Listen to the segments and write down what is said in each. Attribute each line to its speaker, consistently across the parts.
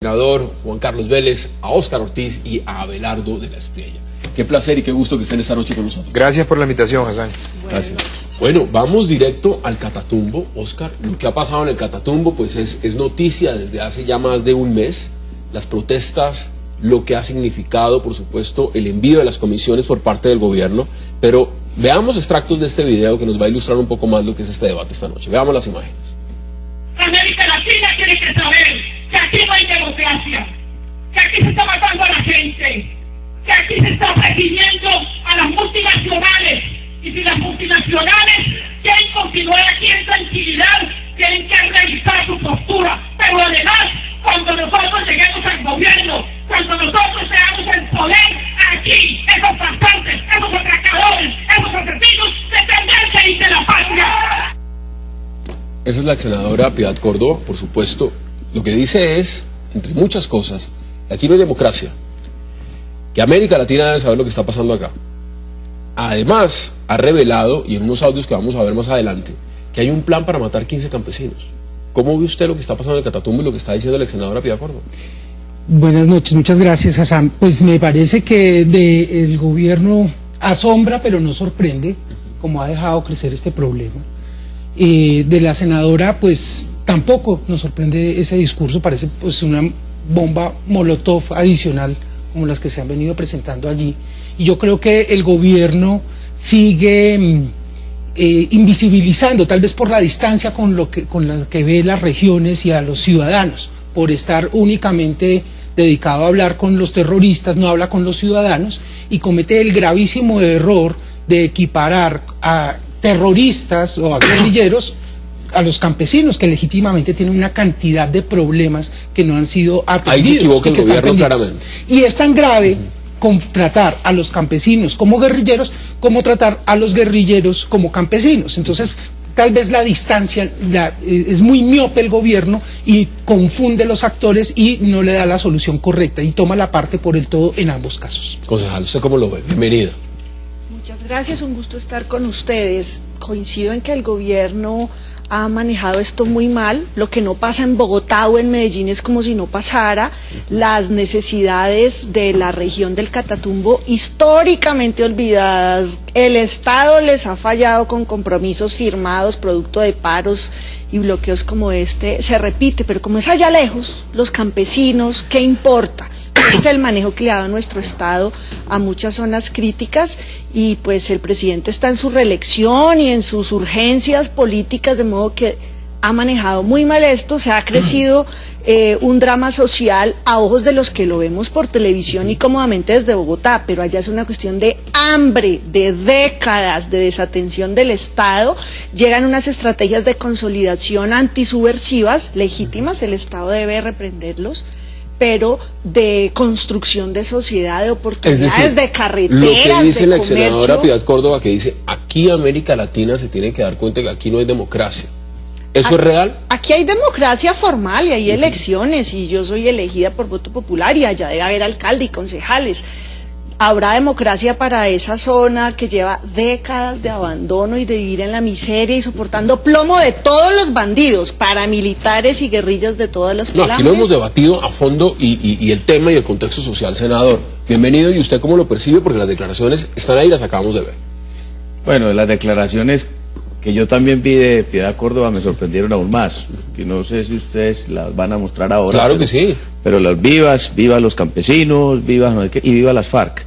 Speaker 1: senador Juan Carlos Vélez, a Óscar Ortiz y a Abelardo de la Espriella. Qué placer y qué gusto que estén esta noche con nosotros.
Speaker 2: Gracias por la invitación, Hassan.
Speaker 1: Gracias. Bueno, vamos directo al Catatumbo, Óscar. Lo que ha pasado en el Catatumbo pues es noticia desde hace ya más de un mes. Las protestas, lo que ha significado, por supuesto, el envío de las comisiones por parte del gobierno. Pero veamos extractos de este video que nos va a ilustrar un poco más lo que es este debate esta noche. Veamos las imágenes.
Speaker 3: América Latina tiene que saber que aquí no hay democracia, que aquí se está matando a la gente, que aquí se está persiguiendo a las multinacionales, y si las multinacionales quieren continuar aquí en tranquilidad, tienen que revisar su postura, pero además, cuando nosotros lleguemos al gobierno, cuando nosotros seamos el poder, aquí, esos bastantes, esos atracadores, esos asesinos, tendrán que irse de la patria.
Speaker 1: Esa es la ex senadora Piedad Córdoba, por supuesto. Lo que dice es, entre muchas cosas, que aquí no hay democracia, que América Latina debe saber lo que está pasando acá. Además, ha revelado, y en unos audios que vamos a ver más adelante, que hay un plan para matar 15 campesinos. ¿Cómo ve usted lo que está pasando en el Catatumbo y lo que está diciendo la ex senadora Piedad Córdoba?
Speaker 4: Buenas noches, muchas gracias, Hassan. Pues me parece que el gobierno asombra, pero no sorprende, como ha dejado crecer este problema. De la senadora, pues tampoco nos sorprende ese discurso, parece pues una bomba molotov adicional, como las que se han venido presentando allí. Y yo creo que el gobierno sigue invisibilizando, tal vez por la distancia con la que ve las regiones y a los ciudadanos, por estar únicamente dedicado a hablar con los terroristas, no habla con los ciudadanos, y comete el gravísimo error de equiparar a terroristas o a guerrilleros a los campesinos, que legítimamente tienen una cantidad de problemas que no han sido atendidos.
Speaker 1: Ahí se equivoca el gobierno claramente.
Speaker 4: Y es tan grave con tratar a los campesinos como guerrilleros, como tratar a los guerrilleros como campesinos. Entonces, tal vez la distancia, es muy miope el gobierno y confunde los actores y no le da la solución correcta y toma la parte por el todo en ambos casos.
Speaker 1: Concejal, ¿usted cómo lo ve? Bienvenida.
Speaker 5: Muchas gracias, un gusto estar con ustedes. Coincido en que el gobierno ha manejado esto muy mal. Lo que no pasa en Bogotá o en Medellín es como si no pasara. Las necesidades de la región del Catatumbo, históricamente olvidadas, el Estado les ha fallado con compromisos firmados producto de paros y bloqueos como este, se repite, pero como es allá lejos, los campesinos, ¿qué importa? Es el manejo que le ha dado nuestro Estado a muchas zonas críticas, y pues el presidente está en su reelección y en sus urgencias políticas, de modo que ha manejado muy mal esto. Se ha crecido un drama social a ojos de los que lo vemos por televisión y cómodamente desde Bogotá, pero allá es una cuestión de hambre, de décadas de desatención del Estado. Llegan unas estrategias de consolidación antisubversivas, legítimas, el Estado debe reprenderlos, pero de construcción de sociedad, de oportunidades, es decir, de carreteras,
Speaker 1: lo que dice
Speaker 5: de
Speaker 1: la ex senadora
Speaker 5: comercio.
Speaker 1: Piedad Córdoba, que dice, aquí América Latina se tiene que dar cuenta que aquí no hay democracia. ¿Eso es real?
Speaker 5: Aquí hay democracia formal y hay elecciones, y yo soy elegida por voto popular, y allá debe haber alcalde y concejales. Habrá democracia para esa zona que lleva décadas de abandono y de vivir en la miseria y soportando plomo de todos los bandidos, paramilitares y guerrillas de todas las
Speaker 1: No, aquí lo hemos debatido a fondo y el tema y el contexto social, senador. Bienvenido, ¿y usted cómo lo percibe? Porque las declaraciones están ahí, las acabamos de ver.
Speaker 6: Bueno, las declaraciones que yo también vi de Piedad Córdoba me sorprendieron aún más, que no sé si ustedes las van a mostrar ahora.
Speaker 1: Claro que sí.
Speaker 6: Pero las vivas, viva los campesinos, viva no sé qué, y viva las FARC.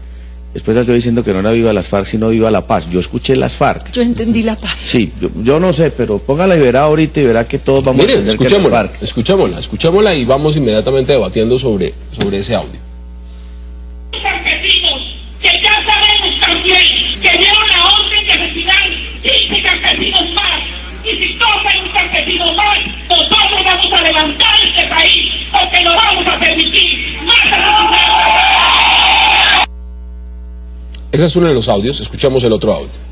Speaker 6: Después estoy diciendo que no era viva las FARC, sino viva la paz. Yo escuché las FARC.
Speaker 5: Yo entendí la paz.
Speaker 6: Sí, yo no sé, pero póngala y verá ahorita y verá que todos vamos a entender que es la FARC.
Speaker 1: Escuchémosla y vamos inmediatamente debatiendo sobre ese audio.
Speaker 3: Campesinos, que ya sabemos también que dieron la orden de retirar 15 campesinos más, y si tocan un campesino más, nosotros vamos a levantar este país, porque no vamos a permitir más asesinatos.
Speaker 1: Ese es uno de los audios, escuchamos el otro audio.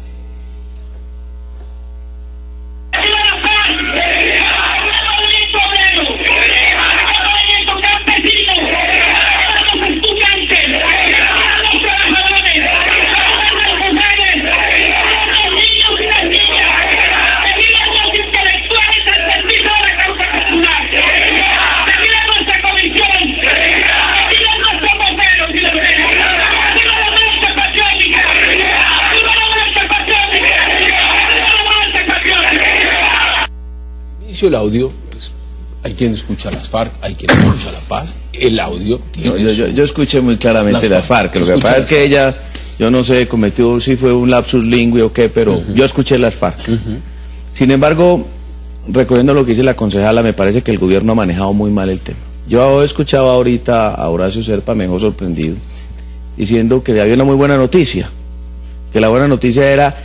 Speaker 3: Intelectuales al servicio de la causa popular. Debido a nuestra comisión
Speaker 1: el audio, pues, hay quien escucha las FARC, hay quien escucha la paz, el audio tiene
Speaker 6: yo escuché muy claramente las FARC, lo que pasa es que ella, yo no sé, cometió si fue un lapsus lingüe o qué, pero yo escuché las FARC. Sin embargo, recogiendo lo que dice la concejala, me parece que el gobierno ha manejado muy mal el tema. Yo he escuchado ahorita a Horacio Serpa, me dejó sorprendido, diciendo que había una muy buena noticia, que la buena noticia era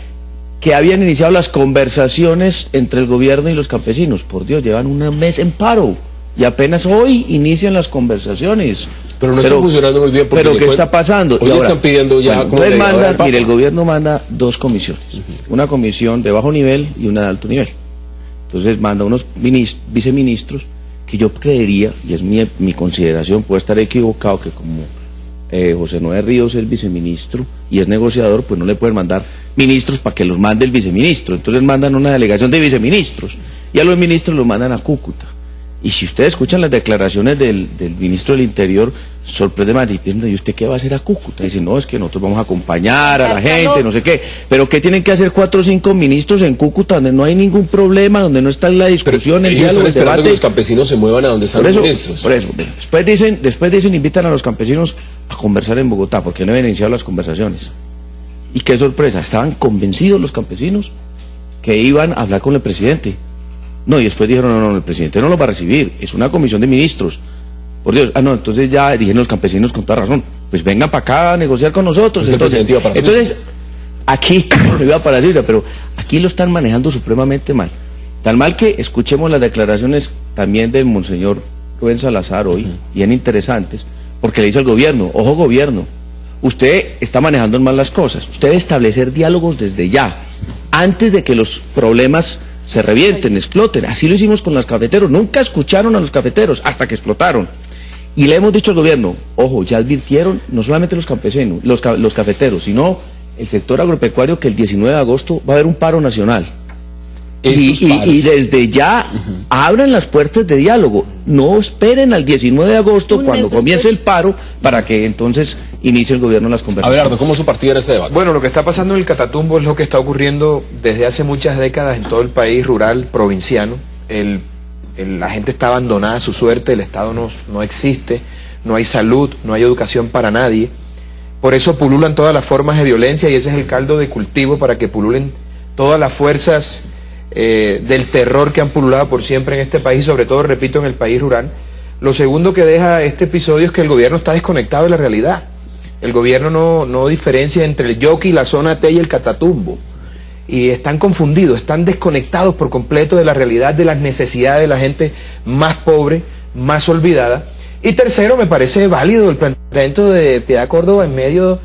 Speaker 6: que habían iniciado las conversaciones entre el gobierno y los campesinos. Por Dios, llevan un mes en paro y apenas hoy inician las conversaciones.
Speaker 1: Pero no están funcionando muy bien.
Speaker 6: Pero ¿qué está pasando?
Speaker 1: Hoy están pidiendo ya...
Speaker 6: Bueno, mire, el gobierno manda dos comisiones, una comisión de bajo nivel y una de alto nivel. Entonces manda unos viceministros que yo creería, y es mi consideración, puede estar equivocado, que como José Noé Ríos es el viceministro y es negociador, pues no le pueden mandar ministros para que los mande el viceministro. Entonces mandan una delegación de viceministros y a los ministros los mandan a Cúcuta. Y si ustedes escuchan las declaraciones del ministro del Interior, sorprende más diciendo, ¿y usted qué va a hacer a Cúcuta? Dice, no, es que nosotros vamos a acompañar a la gente, no sé qué. Pero ¿qué tienen que hacer 4 o 5 ministros en Cúcuta, donde no hay ningún problema, donde no está la discusión, el diálogo, el debate?
Speaker 1: Que los campesinos se muevan a donde están los ministros.
Speaker 6: Por eso, después dicen, invitan a los campesinos a conversar en Bogotá, porque no habían iniciado las conversaciones. Y qué sorpresa, estaban convencidos los campesinos que iban a hablar con el presidente. No, y después dijeron, no, el presidente no lo va a recibir, es una comisión de ministros. Por Dios, entonces ya dijeron los campesinos con toda razón, pues vengan para acá a negociar con nosotros. Entonces, aquí, no iba para Suiza, pero aquí lo están manejando supremamente mal. Tan mal que escuchemos las declaraciones también del monseñor Rubén Salazar hoy, bien interesantes, porque le dice al gobierno, ojo gobierno, usted está manejando mal las cosas, usted debe establecer diálogos desde ya, antes de que los problemas se revienten, exploten. Así lo hicimos con los cafeteros, nunca escucharon a los cafeteros hasta que explotaron. Y le hemos dicho al gobierno, ojo, ya advirtieron no solamente los campesinos, los cafeteros, sino el sector agropecuario, que el 19 de agosto va a haber un paro nacional. Y desde ya abran las puertas de diálogo, no esperen al 19 de agosto cuando comience el paro para que entonces inicie el gobierno las conversaciones.
Speaker 1: Abelardo, ¿cómo es su partido en este debate?
Speaker 2: Bueno, lo que está pasando en el Catatumbo es lo que está ocurriendo desde hace muchas décadas en todo el país rural, provinciano. La gente está abandonada a su suerte, el Estado no existe, no hay salud, no hay educación para nadie. Por eso pululan todas las formas de violencia y ese es el caldo de cultivo para que pululen todas las fuerzas del terror que han pululado por siempre en este país, sobre todo, repito, en el país rural. Lo segundo que deja este episodio es que el gobierno está desconectado de la realidad. El gobierno no diferencia entre el Yoki, la zona T y el Catatumbo. Y están confundidos, están desconectados por completo de la realidad, de las necesidades de la gente más pobre, más olvidada. Y tercero, me parece válido el planteamiento de Piedad Córdoba en medio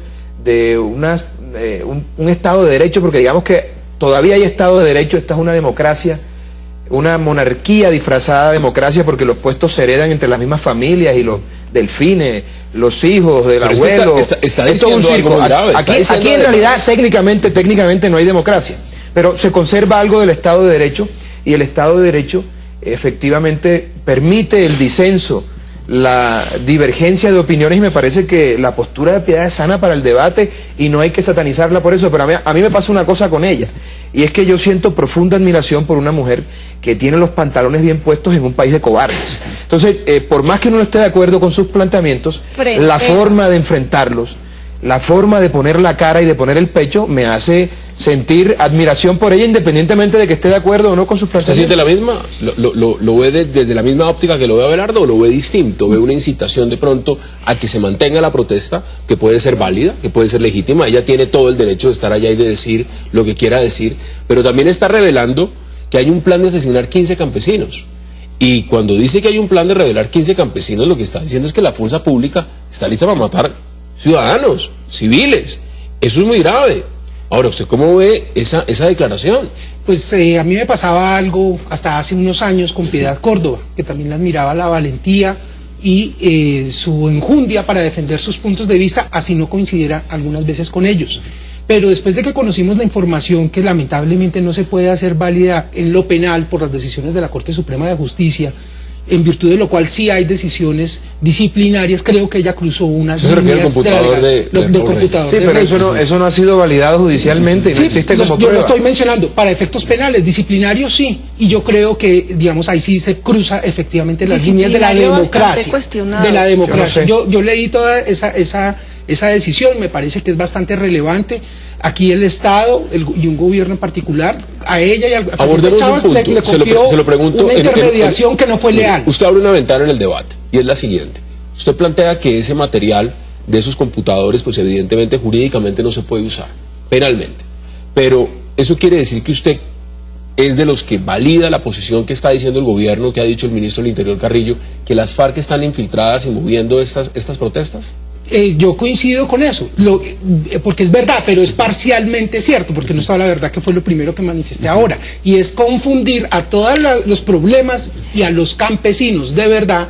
Speaker 2: de un Estado de Derecho, porque digamos que todavía hay Estado de Derecho, esta es una democracia, una monarquía disfrazada de democracia, porque los puestos se heredan entre las mismas familias y los delfines, los hijos del abuelo.
Speaker 1: Está diciendo algo muy grave.
Speaker 2: Aquí en realidad técnicamente no hay democracia, pero se conserva algo del Estado de Derecho, y el Estado de Derecho efectivamente permite el disenso, la divergencia de opiniones, y me parece que la postura de Piedad es sana para el debate y no hay que satanizarla por eso. Pero a mí me pasa una cosa con ella, y es que yo siento profunda admiración por una mujer que tiene los pantalones bien puestos en un país de cobardes. Entonces, por más que uno no esté de acuerdo con sus planteamientos, la forma de enfrentarlos, la forma de poner la cara y de poner el pecho me hace sentir admiración por ella, independientemente de que esté de acuerdo o no con sus planteamientos.
Speaker 1: ¿Usted siente la misma? ¿Lo ve desde la misma óptica que lo ve Abelardo, o lo ve distinto? ¿Ve una incitación de pronto a que se mantenga la protesta, que puede ser válida, que puede ser legítima? Ella tiene todo el derecho de estar allá y de decir lo que quiera decir, pero también está revelando que hay un plan de asesinar 15 campesinos. Y cuando dice que hay un plan de revelar 15 campesinos, lo que está diciendo es que la fuerza pública está lista para matar ciudadanos, civiles. Eso es muy grave. Ahora, ¿usted cómo ve esa declaración?
Speaker 4: Pues a mí me pasaba algo hasta hace unos años con Piedad Córdoba, que también le admiraba la valentía y su enjundia para defender sus puntos de vista, así no coincidiera algunas veces con ellos. Pero después de que conocimos la información que lamentablemente no se puede hacer válida en lo penal por las decisiones de la Corte Suprema de Justicia, en virtud de lo cual sí hay decisiones disciplinarias. Creo que ella cruzó unas
Speaker 1: ¿Eso se refiere al
Speaker 4: líneas
Speaker 1: computador
Speaker 4: del computador.
Speaker 2: Sí,
Speaker 4: de
Speaker 2: pero
Speaker 4: Reyes.
Speaker 2: eso no ha sido validado judicialmente y no existe como
Speaker 4: yo
Speaker 2: prueba.
Speaker 4: lo estoy mencionando para efectos penales, disciplinarios sí, y yo creo que, digamos, ahí sí se cruza efectivamente las líneas de la
Speaker 5: Disciplinario bastante
Speaker 4: democracia.
Speaker 5: cuestionado.
Speaker 4: De la democracia.
Speaker 2: Yo
Speaker 4: Yo leí toda esa decisión, me parece que es bastante relevante. Aquí el Estado y un gobierno en particular, a ella y al presidente
Speaker 1: Abordemos
Speaker 4: Chávez
Speaker 1: un punto.
Speaker 4: le confió
Speaker 1: se lo pregunto
Speaker 4: una intermediación que no fue leal.
Speaker 1: Usted abre una ventana en el debate y es la siguiente. Usted plantea que ese material de esos computadores, pues evidentemente jurídicamente no se puede usar, penalmente. Pero eso quiere decir que usted es de los que valida la posición que está diciendo el gobierno, que ha dicho el ministro del Interior Carrillo, que las FARC están infiltradas y moviendo estas protestas.
Speaker 4: Yo coincido con eso, porque es verdad, pero es parcialmente cierto, porque no está la verdad, que fue lo primero que manifesté ahora, y es confundir a todos los problemas y a los campesinos de verdad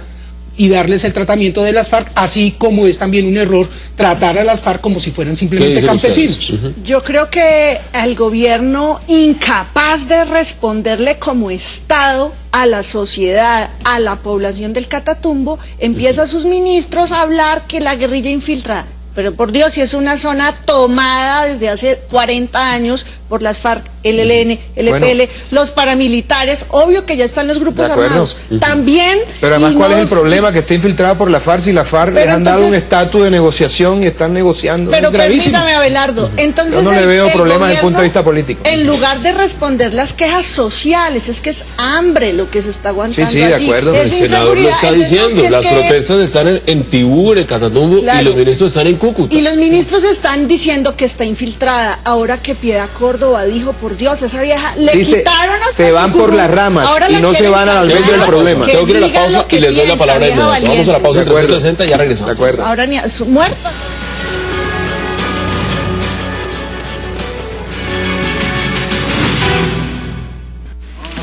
Speaker 4: y darles el tratamiento de las FARC, así como es también un error tratar a las FARC como si fueran simplemente campesinos.
Speaker 5: Yo creo que al gobierno, incapaz de responderle como Estado a la sociedad, a la población del Catatumbo, empieza a sus ministros a hablar que la guerrilla infiltrada. Pero por Dios, si es una zona tomada desde hace 40 años por las FARC, el ELN, el EPL, los paramilitares, obvio que ya están los grupos armados. También.
Speaker 2: Pero además, ¿cuál es el problema? Que está infiltrada por la FARC, y la FARC les han dado un estatus de negociación y están negociando.
Speaker 5: Pero
Speaker 2: Es gravísimo.
Speaker 5: permítame, Abelardo, entonces
Speaker 2: Yo no le veo problema desde el
Speaker 5: gobierno,
Speaker 2: punto de vista político.
Speaker 5: En lugar de responder las quejas sociales, es que es hambre lo que se está aguantando.
Speaker 2: Sí, de
Speaker 5: allí.
Speaker 2: acuerdo.
Speaker 5: Es
Speaker 1: El senador lo
Speaker 5: inseguridad.
Speaker 1: está
Speaker 5: Entonces,
Speaker 1: diciendo,
Speaker 5: es
Speaker 1: las
Speaker 5: que-
Speaker 1: protestas están en Tibú, en el Catatumbo,
Speaker 5: Claro.
Speaker 1: y los ministros están en Cúcuta.
Speaker 5: Y los ministros están diciendo que está infiltrada. Ahora que Piedad Córdoba dijo, por Dios, esa vieja le
Speaker 2: Sí,
Speaker 5: quitaron hasta
Speaker 2: se van
Speaker 5: su
Speaker 2: por
Speaker 5: curul.
Speaker 2: las ramas
Speaker 5: Ahora
Speaker 2: y
Speaker 5: la
Speaker 2: no se
Speaker 5: quieren
Speaker 2: van al
Speaker 5: cambiar.
Speaker 2: medio del problema.
Speaker 5: Que
Speaker 1: Tengo que ir a la
Speaker 5: digan
Speaker 1: pausa
Speaker 5: lo que
Speaker 1: y les doy la
Speaker 5: piensa,
Speaker 1: palabra de
Speaker 5: vieja
Speaker 1: inmediato. Vamos a la
Speaker 5: valiente.
Speaker 1: pausa
Speaker 2: De
Speaker 1: en
Speaker 2: acuerdo.
Speaker 1: 360 y ya regresamos.
Speaker 2: De acuerdo.
Speaker 5: Ahora ni su muerto.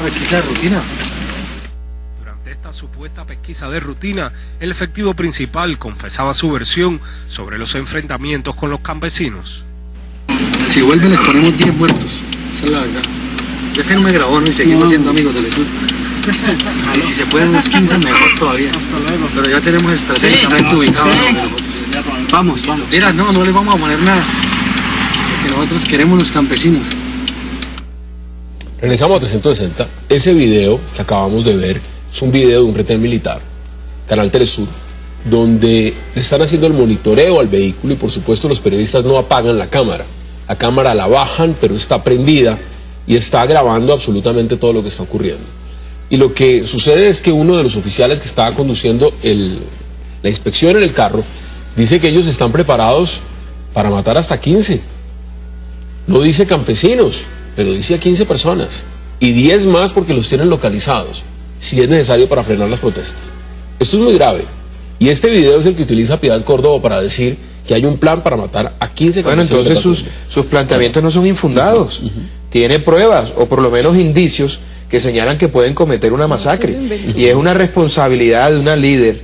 Speaker 7: Pesquisa de rutina. Durante esta supuesta pesquisa de rutina, el efectivo principal confesaba su versión sobre los enfrentamientos con los campesinos.
Speaker 8: Si vuelven les ponemos 10 muertos. Esa es la verdad. Ya que no me grabó, ¿no? Y seguimos siendo amigos del sur. Y si se pueden unos 15, mejor todavía. Pero ya tenemos estratégicamente ubicados. Vamos. Mira, no les vamos a poner nada. Porque nosotros queremos los campesinos.
Speaker 1: Regresamos a 360. Ese video que acabamos de ver es un video de un retén militar, Canal Telesur, donde le están haciendo el monitoreo al vehículo y por supuesto los periodistas no apagan la cámara. La cámara la bajan, pero está prendida y está grabando absolutamente todo lo que está ocurriendo. Y lo que sucede es que uno de los oficiales que estaba conduciendo la inspección en el carro dice que ellos están preparados para matar hasta 15. No dice campesinos, pero dice a 15 personas y 10 más porque los tienen localizados, si es necesario para frenar las protestas. Esto es muy grave y este video es el que utiliza Piedad Córdoba para decir que hay un plan para matar a 15
Speaker 2: Bueno,
Speaker 1: campesinos.
Speaker 2: entonces sus planteamientos no son infundados. Tiene pruebas o por lo menos indicios que señalan que pueden cometer una masacre. Y es una responsabilidad de una líder,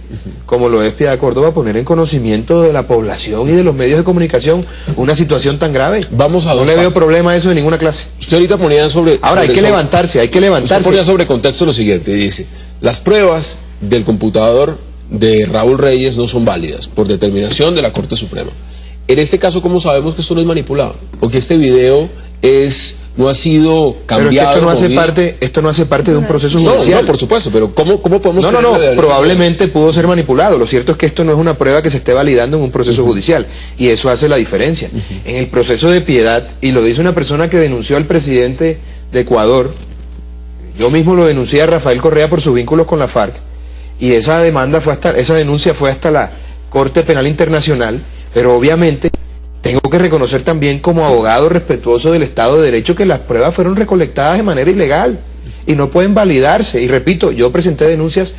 Speaker 2: como lo es Piedad Córdoba, poner en conocimiento de la población y de los medios de comunicación una situación tan grave.
Speaker 1: Vamos a
Speaker 2: No
Speaker 1: dos
Speaker 2: le veo
Speaker 1: partes.
Speaker 2: problema a eso de ninguna clase.
Speaker 1: Usted ahorita ponía sobre...
Speaker 2: Ahora, hay que levantarse, hay que
Speaker 1: Usted
Speaker 2: levantarse.
Speaker 1: ponía sobre contexto lo siguiente, dice, las pruebas del computador de Raúl Reyes no son válidas por determinación de la Corte Suprema. En este caso, ¿cómo sabemos que esto no es manipulado? O que este video no ha sido
Speaker 2: Pero es que
Speaker 1: cambiado.
Speaker 2: esto no hace parte de un proceso
Speaker 1: No,
Speaker 2: judicial.
Speaker 1: no, por supuesto, pero ¿cómo podemos...
Speaker 2: No,
Speaker 1: creerle de-
Speaker 2: probablemente pudo ser manipulado. Lo cierto es que esto no es una prueba que se esté validando en un proceso judicial, y eso hace la diferencia. En el proceso de Piedad, y lo dice una persona que denunció al presidente de Ecuador, yo mismo lo denuncié a Rafael Correa por sus vínculos con la FARC, y esa denuncia fue hasta la Corte Penal Internacional, pero obviamente tengo que reconocer también como abogado respetuoso del Estado de Derecho que las pruebas fueron recolectadas de manera ilegal y no pueden validarse. Y repito, yo presenté denuncias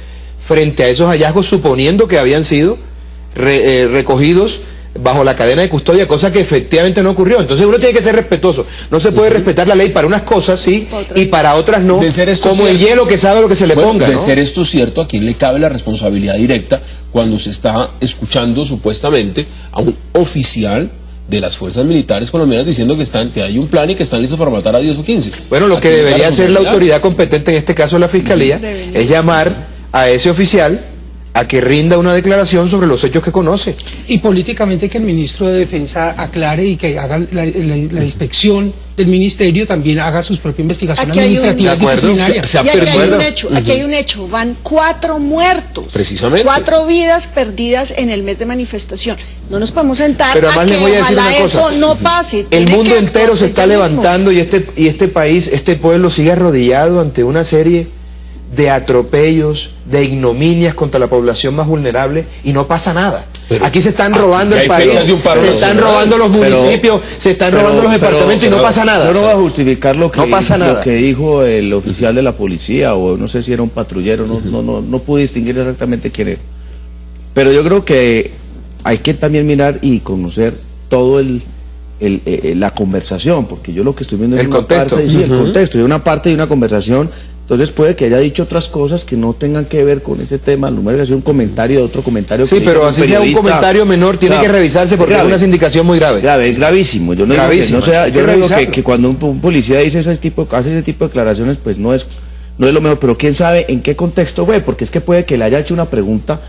Speaker 2: frente a esos hallazgos suponiendo que habían sido recogidos bajo la cadena de custodia, cosa que efectivamente no ocurrió. Entonces uno tiene que ser respetuoso. No se puede respetar la ley para unas cosas, sí, y para otras no,
Speaker 1: De ser esto
Speaker 2: como el
Speaker 1: cierto.
Speaker 2: hielo que sabe lo que se le
Speaker 1: Bueno,
Speaker 2: ponga,
Speaker 1: de
Speaker 2: ¿no?
Speaker 1: ser esto cierto, ¿a quién le cabe la responsabilidad directa cuando se está escuchando supuestamente a un oficial de las fuerzas militares colombianas diciendo que hay un plan y que están listos para matar a 10 o 15?
Speaker 2: Bueno, lo
Speaker 1: ¿A
Speaker 2: que
Speaker 1: quién le cabe
Speaker 2: debería
Speaker 1: la
Speaker 2: hacer la
Speaker 1: responsabilidad?
Speaker 2: autoridad competente, en este caso la Fiscalía, es llamar a ese oficial a que rinda una declaración sobre los hechos que conoce.
Speaker 4: Y políticamente que el ministro de Defensa aclare y que haga la inspección del ministerio, también haga sus propias investigaciones administrativas disciplinarias.
Speaker 5: Y aquí hay un hecho, van 4 muertos.
Speaker 1: Precisamente.
Speaker 5: 4 vidas perdidas en el mes de manifestación. No nos podemos sentar
Speaker 2: Pero
Speaker 5: a
Speaker 2: además
Speaker 5: que
Speaker 2: les voy a decir
Speaker 5: ojalá
Speaker 2: una cosa.
Speaker 5: eso no pase.
Speaker 2: El
Speaker 5: Tiene
Speaker 2: mundo
Speaker 5: que
Speaker 2: entero se
Speaker 5: actuarse
Speaker 2: está
Speaker 5: ya mismo.
Speaker 2: levantando y este país, este pueblo sigue arrodillado ante una serie de atropellos, de ignominias contra la población más vulnerable y no pasa nada.
Speaker 1: Pero
Speaker 2: aquí se están robando el país, se están robando los municipios, se están robando los departamentos y no pasa nada.
Speaker 6: Yo no voy a justificar lo que,
Speaker 2: no pasa nada.
Speaker 6: Lo que dijo el oficial de la policía, o no sé si era un patrullero, no pude distinguir exactamente quién era. Pero yo creo que hay que también mirar y conocer todo la conversación, porque yo lo que estoy viendo es
Speaker 2: el contexto.
Speaker 6: El contexto, y una parte de una conversación. Entonces puede que haya dicho otras cosas que no tengan que ver con ese tema. No me hace un comentario de otro comentario.
Speaker 2: Sí, pero así sea un comentario menor, tiene que revisarse porque es una sindicación muy grave.
Speaker 6: Grave, gravísimo. Yo no digo que no sea, yo digo que cuando un policía dice hace ese tipo de declaraciones, pues no es lo mejor. Pero quién sabe en qué contexto fue, porque es que puede que le haya hecho una pregunta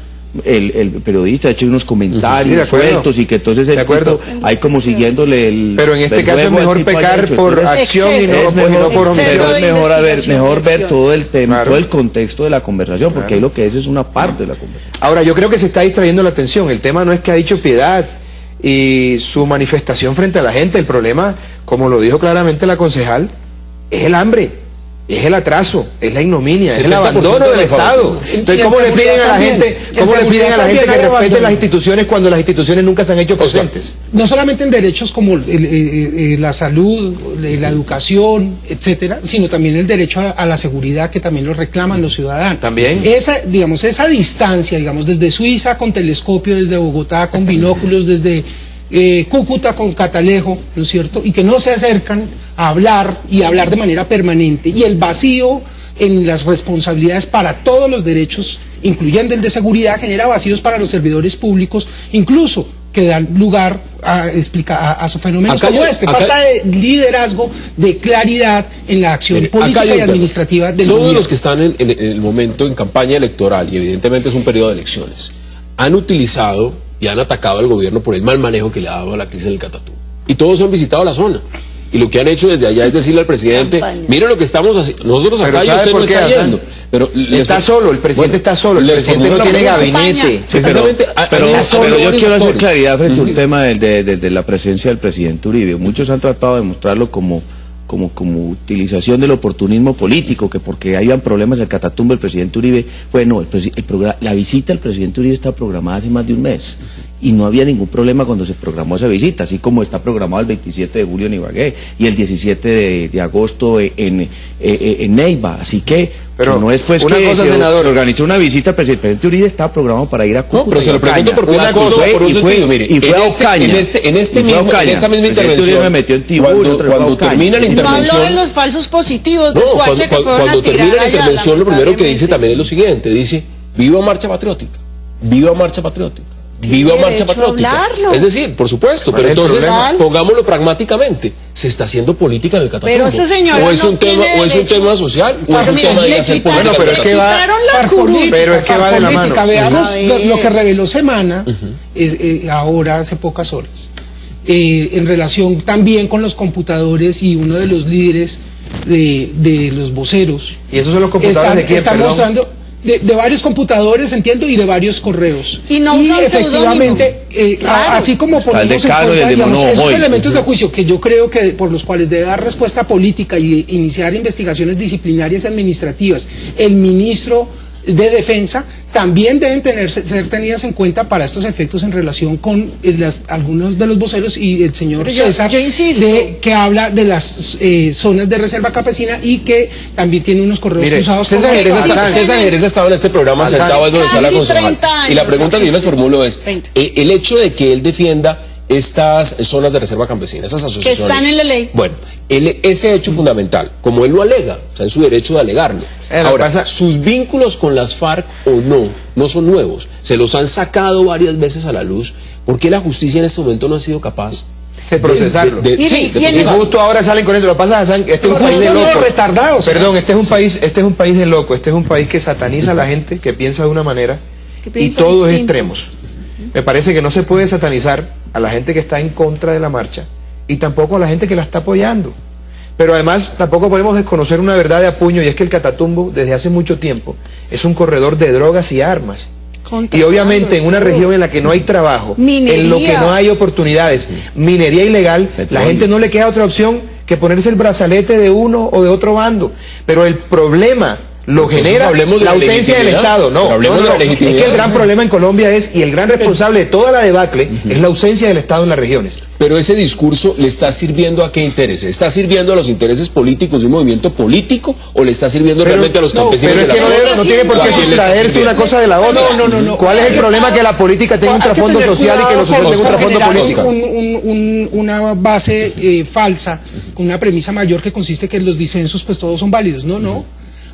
Speaker 6: el periodista, ha hecho unos comentarios sueltos y que entonces el tipo hay como siguiéndole el...
Speaker 2: Pero en este caso es mejor pecar por acción y no por omisión.
Speaker 6: Es mejor ver todo el tema, todo el contexto de la conversación, porque ahí lo que es una parte de la conversación.
Speaker 2: Ahora, yo creo que se está distrayendo la atención. El tema no es que ha dicho Piedad y su manifestación frente a la gente. El problema, como lo dijo claramente la concejal, es el hambre. Es el atraso, es la ignominia, es el abandono del Estado. Entonces, ¿cómo le piden a la gente, que respete las instituciones cuando las instituciones nunca se han hecho presentes?
Speaker 4: No solamente en derechos como la salud, la educación, etcétera, sino también el derecho a la seguridad que también lo reclaman los ciudadanos.
Speaker 2: También.
Speaker 4: Esa distancia, desde Suiza con telescopio, desde Bogotá con binóculos, desde Cúcuta con Catalejo, ¿no es cierto? Y que no se acercan a hablar y hablar de manera permanente. Y el vacío en las responsabilidades para todos los derechos, incluyendo el de seguridad, genera vacíos para los servidores públicos, incluso que dan lugar a fenómenos como este. Falta de liderazgo, de claridad en la acción política y administrativa del gobierno.
Speaker 1: Todos los que están en el momento en campaña electoral, y evidentemente es un periodo de elecciones, han utilizado y han atacado al gobierno por el mal manejo que le ha dado a la crisis en el Catatumbo. Y todos han visitado la zona. Y lo que han hecho desde allá es decirle al presidente, mire lo que estamos haciendo, nosotros acá y usted no está yendo. Pero
Speaker 2: está solo, el presidente está solo, el presidente no tiene gabinete.
Speaker 6: Pero yo quiero hacer claridad frente a un tema desde la presencia del presidente Uribe. Muchos han tratado de mostrarlo como utilización del oportunismo político, que porque hayan problemas el Catatumbo el presidente Uribe la visita del presidente Uribe está programada hace más de un mes y no había ningún problema cuando se programó esa visita, así como está programado el 27 de julio en Ibagué y el 17 de agosto en Neiva, así que pero no es pues
Speaker 2: una
Speaker 6: que
Speaker 2: cosa, senador,
Speaker 6: organizó una visita, pero el presidente Uribe estaba programado para ir a Cúcuta.
Speaker 1: No, pero se lo pregunto porque una cosa por un sentido, mire,
Speaker 6: y fue a Ocaña.
Speaker 1: En esta misma intervención,
Speaker 6: me metió en Tibú,
Speaker 1: cuando termina la intervención,
Speaker 5: no hablo de los falsos positivos de Suache que fueron
Speaker 1: cuando
Speaker 5: a tirar
Speaker 1: termina la
Speaker 5: allá,
Speaker 1: intervención, lo primero que dice también es lo siguiente, dice, viva Marcha Patriótica, viva Marcha Patriótica. Viva Marcha Patriótica. Es decir, por supuesto, pero entonces pongámoslo pragmáticamente. Se está haciendo política en el Catatumbo.
Speaker 5: Pero ese señor
Speaker 1: o es un tema social, o es un tema de hacer política.
Speaker 2: Bueno, pero es que va de la mano.
Speaker 4: Veamos lo que reveló Semana ahora hace pocas horas. En relación también con los computadores y uno de los líderes de los voceros.
Speaker 2: ¿Y esos son los computadores de quién?
Speaker 4: Está mostrando de varios computadores, entiendo, y de varios correos.
Speaker 5: Y no usan
Speaker 4: efectivamente, así como ponemos en cuenta, esos elementos de juicio que yo creo que por los cuales debe dar respuesta política y iniciar investigaciones disciplinarias y administrativas, el ministro de Defensa, también deben ser tenidas en cuenta para estos efectos en relación con algunos de los voceros y el señor César,
Speaker 5: yo insisto,
Speaker 4: que habla de las zonas de reserva campesina y que también tiene unos correos cruzados.
Speaker 1: César Jerez ha estado en este programa sentado donde está la concejal. Y la pregunta que yo les formulo es, el hecho de que él defienda estas zonas de reserva campesina, esas asociaciones
Speaker 5: que están en la ley.
Speaker 1: Bueno, ese hecho fundamental, como él lo alega, o sea, es su derecho de alegarlo. Ahora, sus vínculos con las FARC o no son nuevos, se los han sacado varias veces a la luz. ¿Por qué la justicia en este momento no ha sido capaz
Speaker 2: de procesarlo.
Speaker 5: Mire,
Speaker 1: sí,
Speaker 5: y en
Speaker 2: Y
Speaker 1: procesarlo.
Speaker 2: justo ahora salen con eso. Lo que pasa, Hassan, este es un país de
Speaker 4: Justo
Speaker 2: locos.
Speaker 4: retardados.
Speaker 2: Perdón, este es un país de locos. Este es un país que sataniza a la gente, que piensa de una manera
Speaker 5: Que
Speaker 2: y
Speaker 5: piensa
Speaker 2: todo es
Speaker 5: distinto.
Speaker 2: extremos. Me parece que no se puede satanizar a la gente que está en contra de la marcha y tampoco a la gente que la está apoyando. Pero además tampoco podemos desconocer una verdad de apuño, y es que el Catatumbo desde hace mucho tiempo es un corredor de drogas y armas. Y obviamente en una región en la que no hay trabajo,
Speaker 5: Minería.
Speaker 2: en lo que no hay oportunidades, minería ilegal, la
Speaker 6: Petróleo.
Speaker 2: gente no le queda otra opción que ponerse el brazalete de uno o de otro bando. Pero el problema lo
Speaker 1: Entonces,
Speaker 2: genera
Speaker 1: hablemos de
Speaker 2: la
Speaker 1: la
Speaker 2: ausencia del
Speaker 1: legitimidad.
Speaker 2: Estado. No,
Speaker 1: Pero hablemos
Speaker 2: no,
Speaker 1: de la
Speaker 2: no. Es
Speaker 1: legitimidad.
Speaker 2: que el gran problema en Colombia es, y el gran responsable de toda la debacle, es la ausencia del Estado en las regiones.
Speaker 1: Pero ese discurso le está sirviendo a qué intereses? ¿Está sirviendo a los intereses políticos de un movimiento político o le está sirviendo realmente a los campesinos
Speaker 2: Pero es
Speaker 1: de
Speaker 2: que
Speaker 1: la
Speaker 2: no,
Speaker 1: zona?
Speaker 2: no tiene por
Speaker 1: ¿A
Speaker 2: qué
Speaker 1: quién le está
Speaker 2: sustraerse
Speaker 1: sirviendo?
Speaker 2: una cosa de la otra.
Speaker 4: No.
Speaker 2: ¿Cuál es el problema que la política tenga un
Speaker 4: Hay que
Speaker 2: trasfondo
Speaker 4: tener
Speaker 2: social y que lo social
Speaker 4: cuidado
Speaker 2: tenga un
Speaker 4: con
Speaker 2: trasfondo
Speaker 4: generar
Speaker 2: político?
Speaker 4: una base falsa, con una premisa mayor que consiste que los disensos pues todos son válidos. No.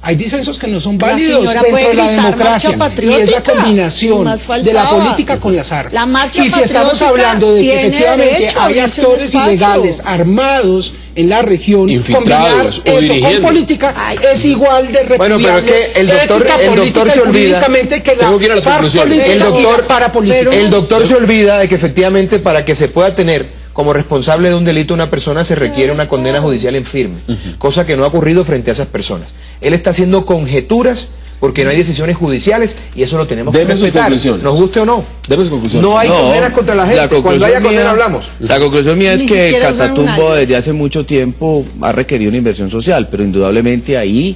Speaker 4: Hay disensos que no son
Speaker 5: La
Speaker 4: válidos
Speaker 5: señora
Speaker 4: dentro
Speaker 5: puede
Speaker 4: de la
Speaker 5: gritar
Speaker 4: democracia,
Speaker 5: marcha
Speaker 4: y es la
Speaker 5: patriótica,
Speaker 4: combinación
Speaker 5: más
Speaker 4: de la
Speaker 5: faltaba.
Speaker 4: política con las armas.
Speaker 5: La marcha
Speaker 4: y si estamos
Speaker 5: patriótica
Speaker 4: hablando de que
Speaker 5: tiene
Speaker 4: efectivamente
Speaker 5: derecho a
Speaker 4: hay
Speaker 5: abrirse un
Speaker 4: actores
Speaker 5: espacio.
Speaker 4: ilegales armados en la región,
Speaker 1: Infiltrados
Speaker 4: combinar
Speaker 1: o
Speaker 4: eso con
Speaker 1: dirigiendo.
Speaker 4: política
Speaker 5: Ay.
Speaker 4: es igual de repudiable.
Speaker 2: Bueno, pero es que el doctor
Speaker 4: ética, política
Speaker 2: se
Speaker 4: y
Speaker 2: olvida.
Speaker 4: jurídicamente que la
Speaker 1: Tengo que ir a las
Speaker 4: FARC
Speaker 1: conclusiones.
Speaker 4: política
Speaker 2: El doctor-
Speaker 4: y la parapolítica.
Speaker 2: El doctor se olvida de que efectivamente para que se pueda tener como responsable de un delito una persona se requiere una condena judicial en firme, cosa que no ha ocurrido frente a esas personas. Él está haciendo conjeturas porque no hay decisiones judiciales y eso lo tenemos que
Speaker 1: Deme sus
Speaker 2: respetar,
Speaker 1: conclusiones.
Speaker 2: nos guste o no.
Speaker 1: Deme sus conclusiones.
Speaker 2: No hay condenas contra la gente, cuando
Speaker 6: conclusión
Speaker 2: haya condena
Speaker 6: mía-
Speaker 2: hablamos.
Speaker 6: La conclusión mía es
Speaker 5: Ni
Speaker 6: que
Speaker 5: siquiera usan un
Speaker 6: Catatumbo
Speaker 5: alias.
Speaker 6: desde hace mucho tiempo ha requerido una inversión social, pero indudablemente ahí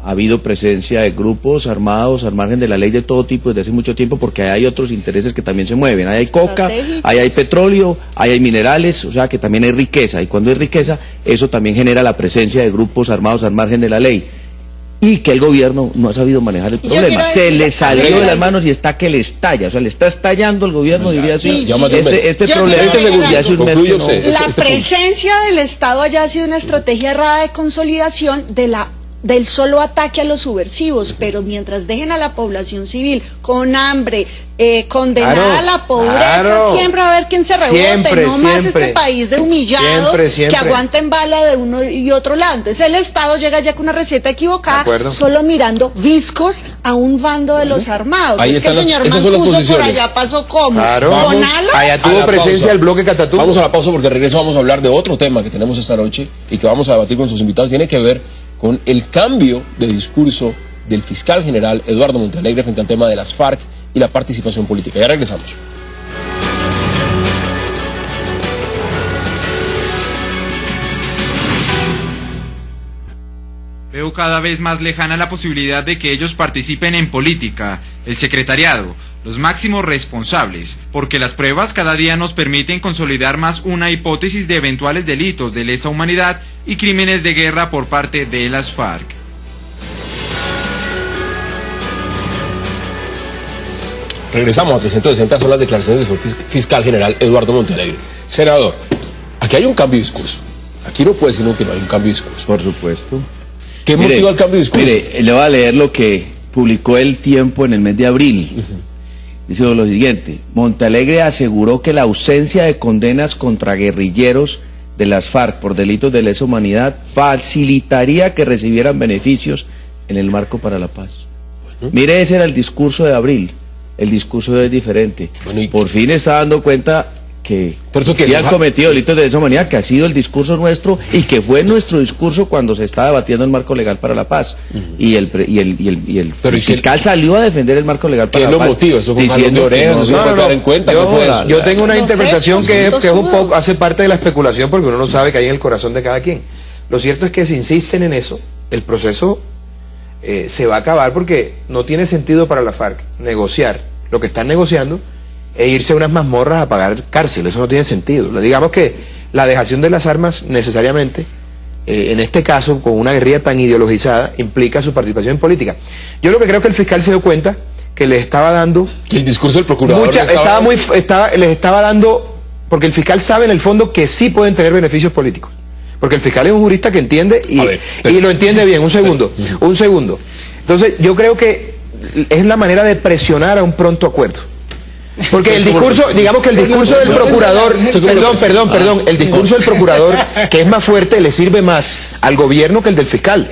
Speaker 6: ha habido presencia de grupos armados al margen de la ley de todo tipo desde hace mucho tiempo, porque hay otros intereses que también se mueven. Ahí hay coca,
Speaker 5: Estratégico.
Speaker 6: ahí hay petróleo, ahí hay minerales, o sea que también hay riqueza, y cuando hay riqueza eso también genera la presencia de grupos armados al margen de la ley. Y que el gobierno no ha sabido manejar el
Speaker 5: Y yo
Speaker 6: problema.
Speaker 5: quiero
Speaker 6: Se
Speaker 5: decirle
Speaker 6: le salió
Speaker 5: también
Speaker 6: de las
Speaker 5: algo.
Speaker 6: manos y está que le estalla. O sea, le está estallando el gobierno, diría así.
Speaker 1: ya más de un mes.
Speaker 6: Este
Speaker 5: Yo
Speaker 6: problema
Speaker 5: quiero decir
Speaker 6: ya hace un mes que
Speaker 1: Concluye
Speaker 6: no-
Speaker 1: usted.
Speaker 5: La
Speaker 1: este punto.
Speaker 5: presencia del Estado allá ha sido una estrategia errada de consolidación del solo ataque a los subversivos, pero mientras dejen a la población civil con hambre, condenada
Speaker 2: Claro,
Speaker 5: a la pobreza,
Speaker 2: claro.
Speaker 5: siempre va a haber quien se rebote,
Speaker 2: Siempre,
Speaker 5: no más
Speaker 2: siempre.
Speaker 5: este país de humillados
Speaker 2: Siempre.
Speaker 5: que aguanten bala de uno y otro lado. Entonces el Estado llega ya con una receta
Speaker 2: De
Speaker 5: equivocada,
Speaker 2: acuerdo.
Speaker 5: solo mirando viscos a un bando de los armados.
Speaker 1: Ahí
Speaker 5: Es que el
Speaker 1: están
Speaker 5: señor
Speaker 1: esas son las
Speaker 5: Mancuso por
Speaker 1: posiciones.
Speaker 5: allá pasó como,
Speaker 2: Claro.
Speaker 5: con
Speaker 1: Vamos
Speaker 5: alas.
Speaker 2: Allá
Speaker 1: a
Speaker 2: tuvo
Speaker 1: la
Speaker 2: presencia
Speaker 1: pausa.
Speaker 2: el bloque Catatumbo.
Speaker 1: Vamos a la pausa porque al regreso vamos a hablar de otro tema que tenemos esta noche y que vamos a debatir con sus invitados. Tiene que ver con el cambio de discurso del fiscal general Eduardo Montealegre frente al tema de las FARC y la participación política. Ya regresamos.
Speaker 9: Veo cada vez más lejana la posibilidad de que ellos participen en política, el secretariado, los máximos responsables, porque las pruebas cada día nos permiten consolidar más una hipótesis de eventuales delitos de lesa humanidad y crímenes de guerra por parte de las FARC.
Speaker 1: Regresamos a 360, son las declaraciones del fiscal general Eduardo Montealegre. Senador, aquí hay un cambio de discurso. Aquí no puede decir que no hay un cambio de discurso.
Speaker 6: Por supuesto.
Speaker 1: ¿Qué motiva el cambio de discurso?
Speaker 6: Mire, le voy a leer lo que publicó El Tiempo en el mes de abril. Dice lo siguiente: Montealegre aseguró que la ausencia de condenas contra guerrilleros de las FARC por delitos de lesa humanidad facilitaría que recibieran beneficios en el marco para la paz. Mire, ese era el discurso de abril. El discurso es diferente.
Speaker 1: Bueno, y-
Speaker 6: Por fin está dando cuenta que
Speaker 1: Por eso que
Speaker 6: sí
Speaker 1: se
Speaker 6: han
Speaker 1: va-
Speaker 6: cometido delitos de lesa humanidad, que ha sido el discurso nuestro y que fue nuestro discurso cuando se está debatiendo el marco legal para la paz. Y el
Speaker 1: Pero, ¿y qué-
Speaker 6: fiscal salió a defender el marco legal
Speaker 1: ¿Qué
Speaker 6: para
Speaker 1: lo
Speaker 6: la paz.
Speaker 1: motiva? ¿Eso fue un jalón de
Speaker 6: diciendo que
Speaker 1: orejas?
Speaker 6: no,
Speaker 1: ¿Eso fue para en cuenta? ¿Qué fue eso?
Speaker 2: Yo tengo una
Speaker 5: Los
Speaker 2: interpretación
Speaker 5: hechos,
Speaker 2: que es un
Speaker 5: tozudos.
Speaker 2: poco, hace parte de la especulación porque uno no sabe qué hay en el corazón de cada quien. Lo cierto es que si insisten en eso, el proceso se va a acabar porque no tiene sentido para la FARC negociar lo que están negociando e irse a unas mazmorras a pagar cárcel. Eso no tiene sentido. Digamos que la dejación de las armas necesariamente, en este caso, con una guerrilla tan ideologizada, implica su participación en política. Yo lo que creo que el fiscal se dio cuenta que le estaba dando
Speaker 1: Que el discurso del procurador
Speaker 2: mucha,
Speaker 1: no estaba-
Speaker 2: les estaba dando, porque el fiscal sabe en el fondo que sí pueden tener beneficios políticos. Porque el fiscal es un jurista que entiende
Speaker 1: A ver,
Speaker 2: y lo entiende bien. Un segundo. Entonces, yo creo que es la manera de presionar a un pronto acuerdo. Porque el discurso, digamos que el discurso del procurador, perdón, el discurso del procurador, que es más fuerte, le sirve más al gobierno que el del fiscal.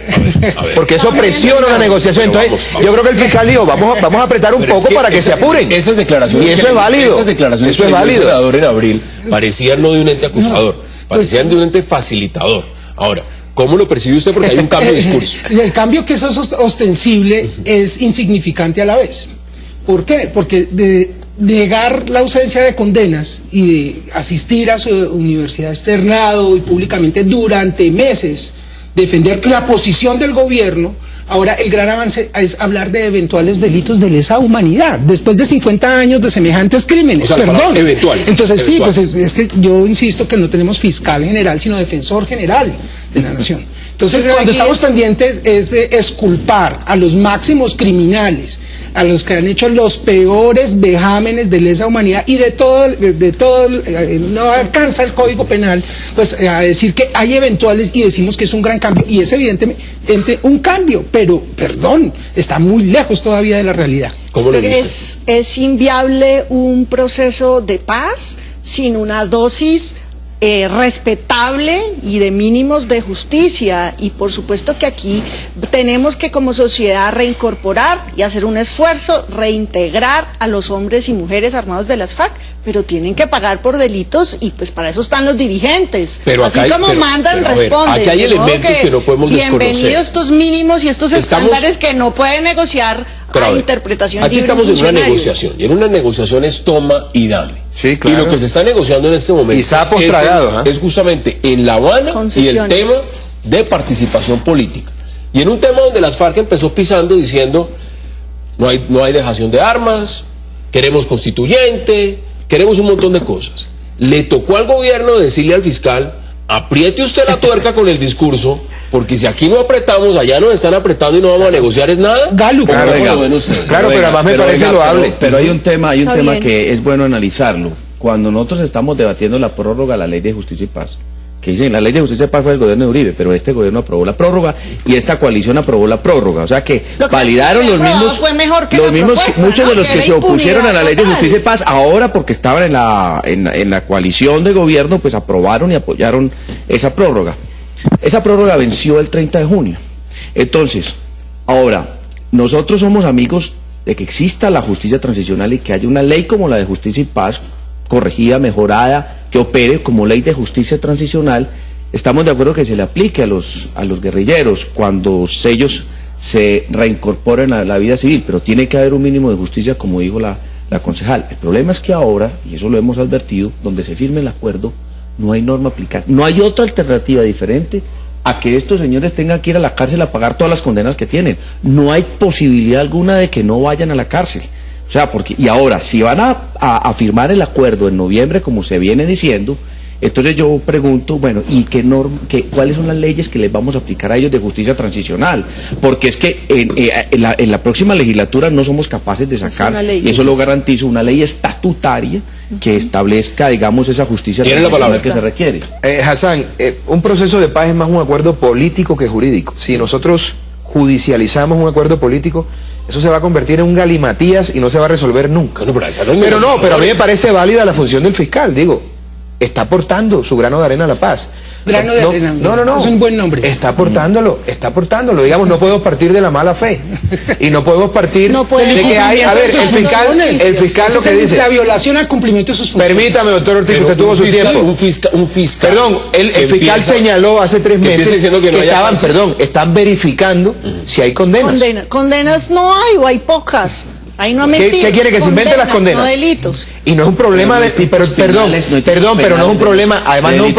Speaker 2: Porque eso presiona una negociación. Entonces, yo creo que el fiscal dijo, vamos a apretar un poco para que se apuren.
Speaker 1: Esas declaraciones,
Speaker 2: y eso es válido.
Speaker 1: Esas declaraciones
Speaker 2: eso es válido.
Speaker 1: El senador en abril parecían no de un ente acusador, parecían de un ente facilitador. Ahora, ¿cómo lo percibe usted? Porque hay un cambio de discurso.
Speaker 4: El cambio que es ostensible es insignificante a la vez. ¿Por qué? Porque de negar la ausencia de condenas y de asistir a su universidad externado y públicamente durante meses, defender la posición del gobierno, ahora el gran avance es hablar de eventuales delitos de lesa humanidad, después de 50 años de semejantes crímenes,
Speaker 1: o sea, perdón. Eventuales.
Speaker 4: Entonces sí, pues es que yo insisto que no tenemos fiscal general, sino defensor general de la nación. Entonces, cuando estamos pendientes es de exculpar a los máximos criminales, a los que han hecho los peores vejámenes de lesa humanidad y de todo, no alcanza el Código Penal, pues a decir que hay eventuales y decimos que es un gran cambio, y es evidentemente un cambio, pero, perdón, está muy lejos todavía de la realidad.
Speaker 1: ¿Cómo lo dice?
Speaker 5: Es inviable un proceso de paz sin una dosis respetable y de mínimos de justicia, y por supuesto que aquí tenemos que como sociedad reincorporar y hacer un esfuerzo, reintegrar a los hombres y mujeres armados de las FARC, pero tienen que pagar por delitos y pues para eso están los dirigentes,
Speaker 1: pero
Speaker 5: así como mandan, responden.
Speaker 1: Aquí hay elementos que no podemos desconocer.
Speaker 5: Bienvenidos estos mínimos y estos estándares que no pueden negociar a interpretación libre.
Speaker 1: Aquí estamos en una negociación, y en una negociación es toma y dame.
Speaker 2: Sí, claro.
Speaker 1: Y lo que se está negociando en este momento es justamente en La Habana y el tema de participación política. Y en un tema donde las FARC empezó pisando diciendo no hay dejación de armas, queremos constituyente, queremos un montón de cosas. Le tocó al gobierno decirle al fiscal, apriete usted la tuerca con el discurso, porque si aquí no apretamos, allá nos están apretando y no vamos a negociar es nada.
Speaker 4: Galo,
Speaker 2: claro, pero además me parece loable.
Speaker 6: Pero hay un tema que es bueno analizarlo. Cuando nosotros estamos debatiendo la prórroga a la Ley de Justicia y Paz, que dicen, la Ley de Justicia y Paz fue del gobierno de Uribe, pero este gobierno aprobó la prórroga y esta coalición aprobó la prórroga, o sea que validaron los mismos, muchos de los que se opusieron a la Ley de Justicia y Paz, ahora porque estaban en la coalición de gobierno, pues aprobaron y apoyaron esa prórroga. Esa prórroga venció el 30 de junio. Entonces, ahora, nosotros somos amigos de que exista la justicia transicional y que haya una ley como la de Justicia y Paz, corregida, mejorada, que opere como ley de justicia transicional. Estamos de acuerdo que se le aplique a los guerrilleros cuando ellos se reincorporen a la vida civil, pero tiene que haber un mínimo de justicia, como dijo la concejal. El problema es que ahora, y eso lo hemos advertido, donde se firme el acuerdo, no hay norma aplicada. No hay otra alternativa diferente a que estos señores tengan que ir a la cárcel a pagar todas las condenas que tienen. No hay posibilidad alguna de que no vayan a la cárcel. O sea, y ahora, si van a firmar el acuerdo en noviembre, como se viene diciendo, entonces yo pregunto, bueno, ¿y cuáles son las leyes que les vamos a aplicar a ellos de justicia transicional? Porque es que en la próxima legislatura no somos capaces de sacar, y eso lo garantizo, una ley estatutaria que establezca, digamos, esa justicia transicional que se requiere.
Speaker 2: Hassan, un proceso de paz es más un acuerdo político que jurídico. Si nosotros judicializamos un acuerdo político, eso se va a convertir en un galimatías y no se va a resolver nunca. Pero a mí me parece válida la función del fiscal, digo, está aportando su grano de arena a la paz.
Speaker 4: Grano de arena. No. Es un buen nombre.
Speaker 2: Está aportándolo. Digamos, no podemos partir de la mala fe. Y no podemos partir de que hay, a ver, el fiscal lo que dice.
Speaker 4: La violación al cumplimiento de sus funciones.
Speaker 2: Permítame, doctor Ortiz, usted tuvo su tiempo.
Speaker 1: Un fiscal.
Speaker 2: Perdón, el fiscal señaló hace 3 meses que están verificando si hay condenas.
Speaker 5: Condenas no hay, o hay pocas. Ahí no mentira.
Speaker 2: ¿Qué quiere que se inventen las condenas?
Speaker 5: No delitos.
Speaker 2: Y no es un problema pero no es un problema, además no es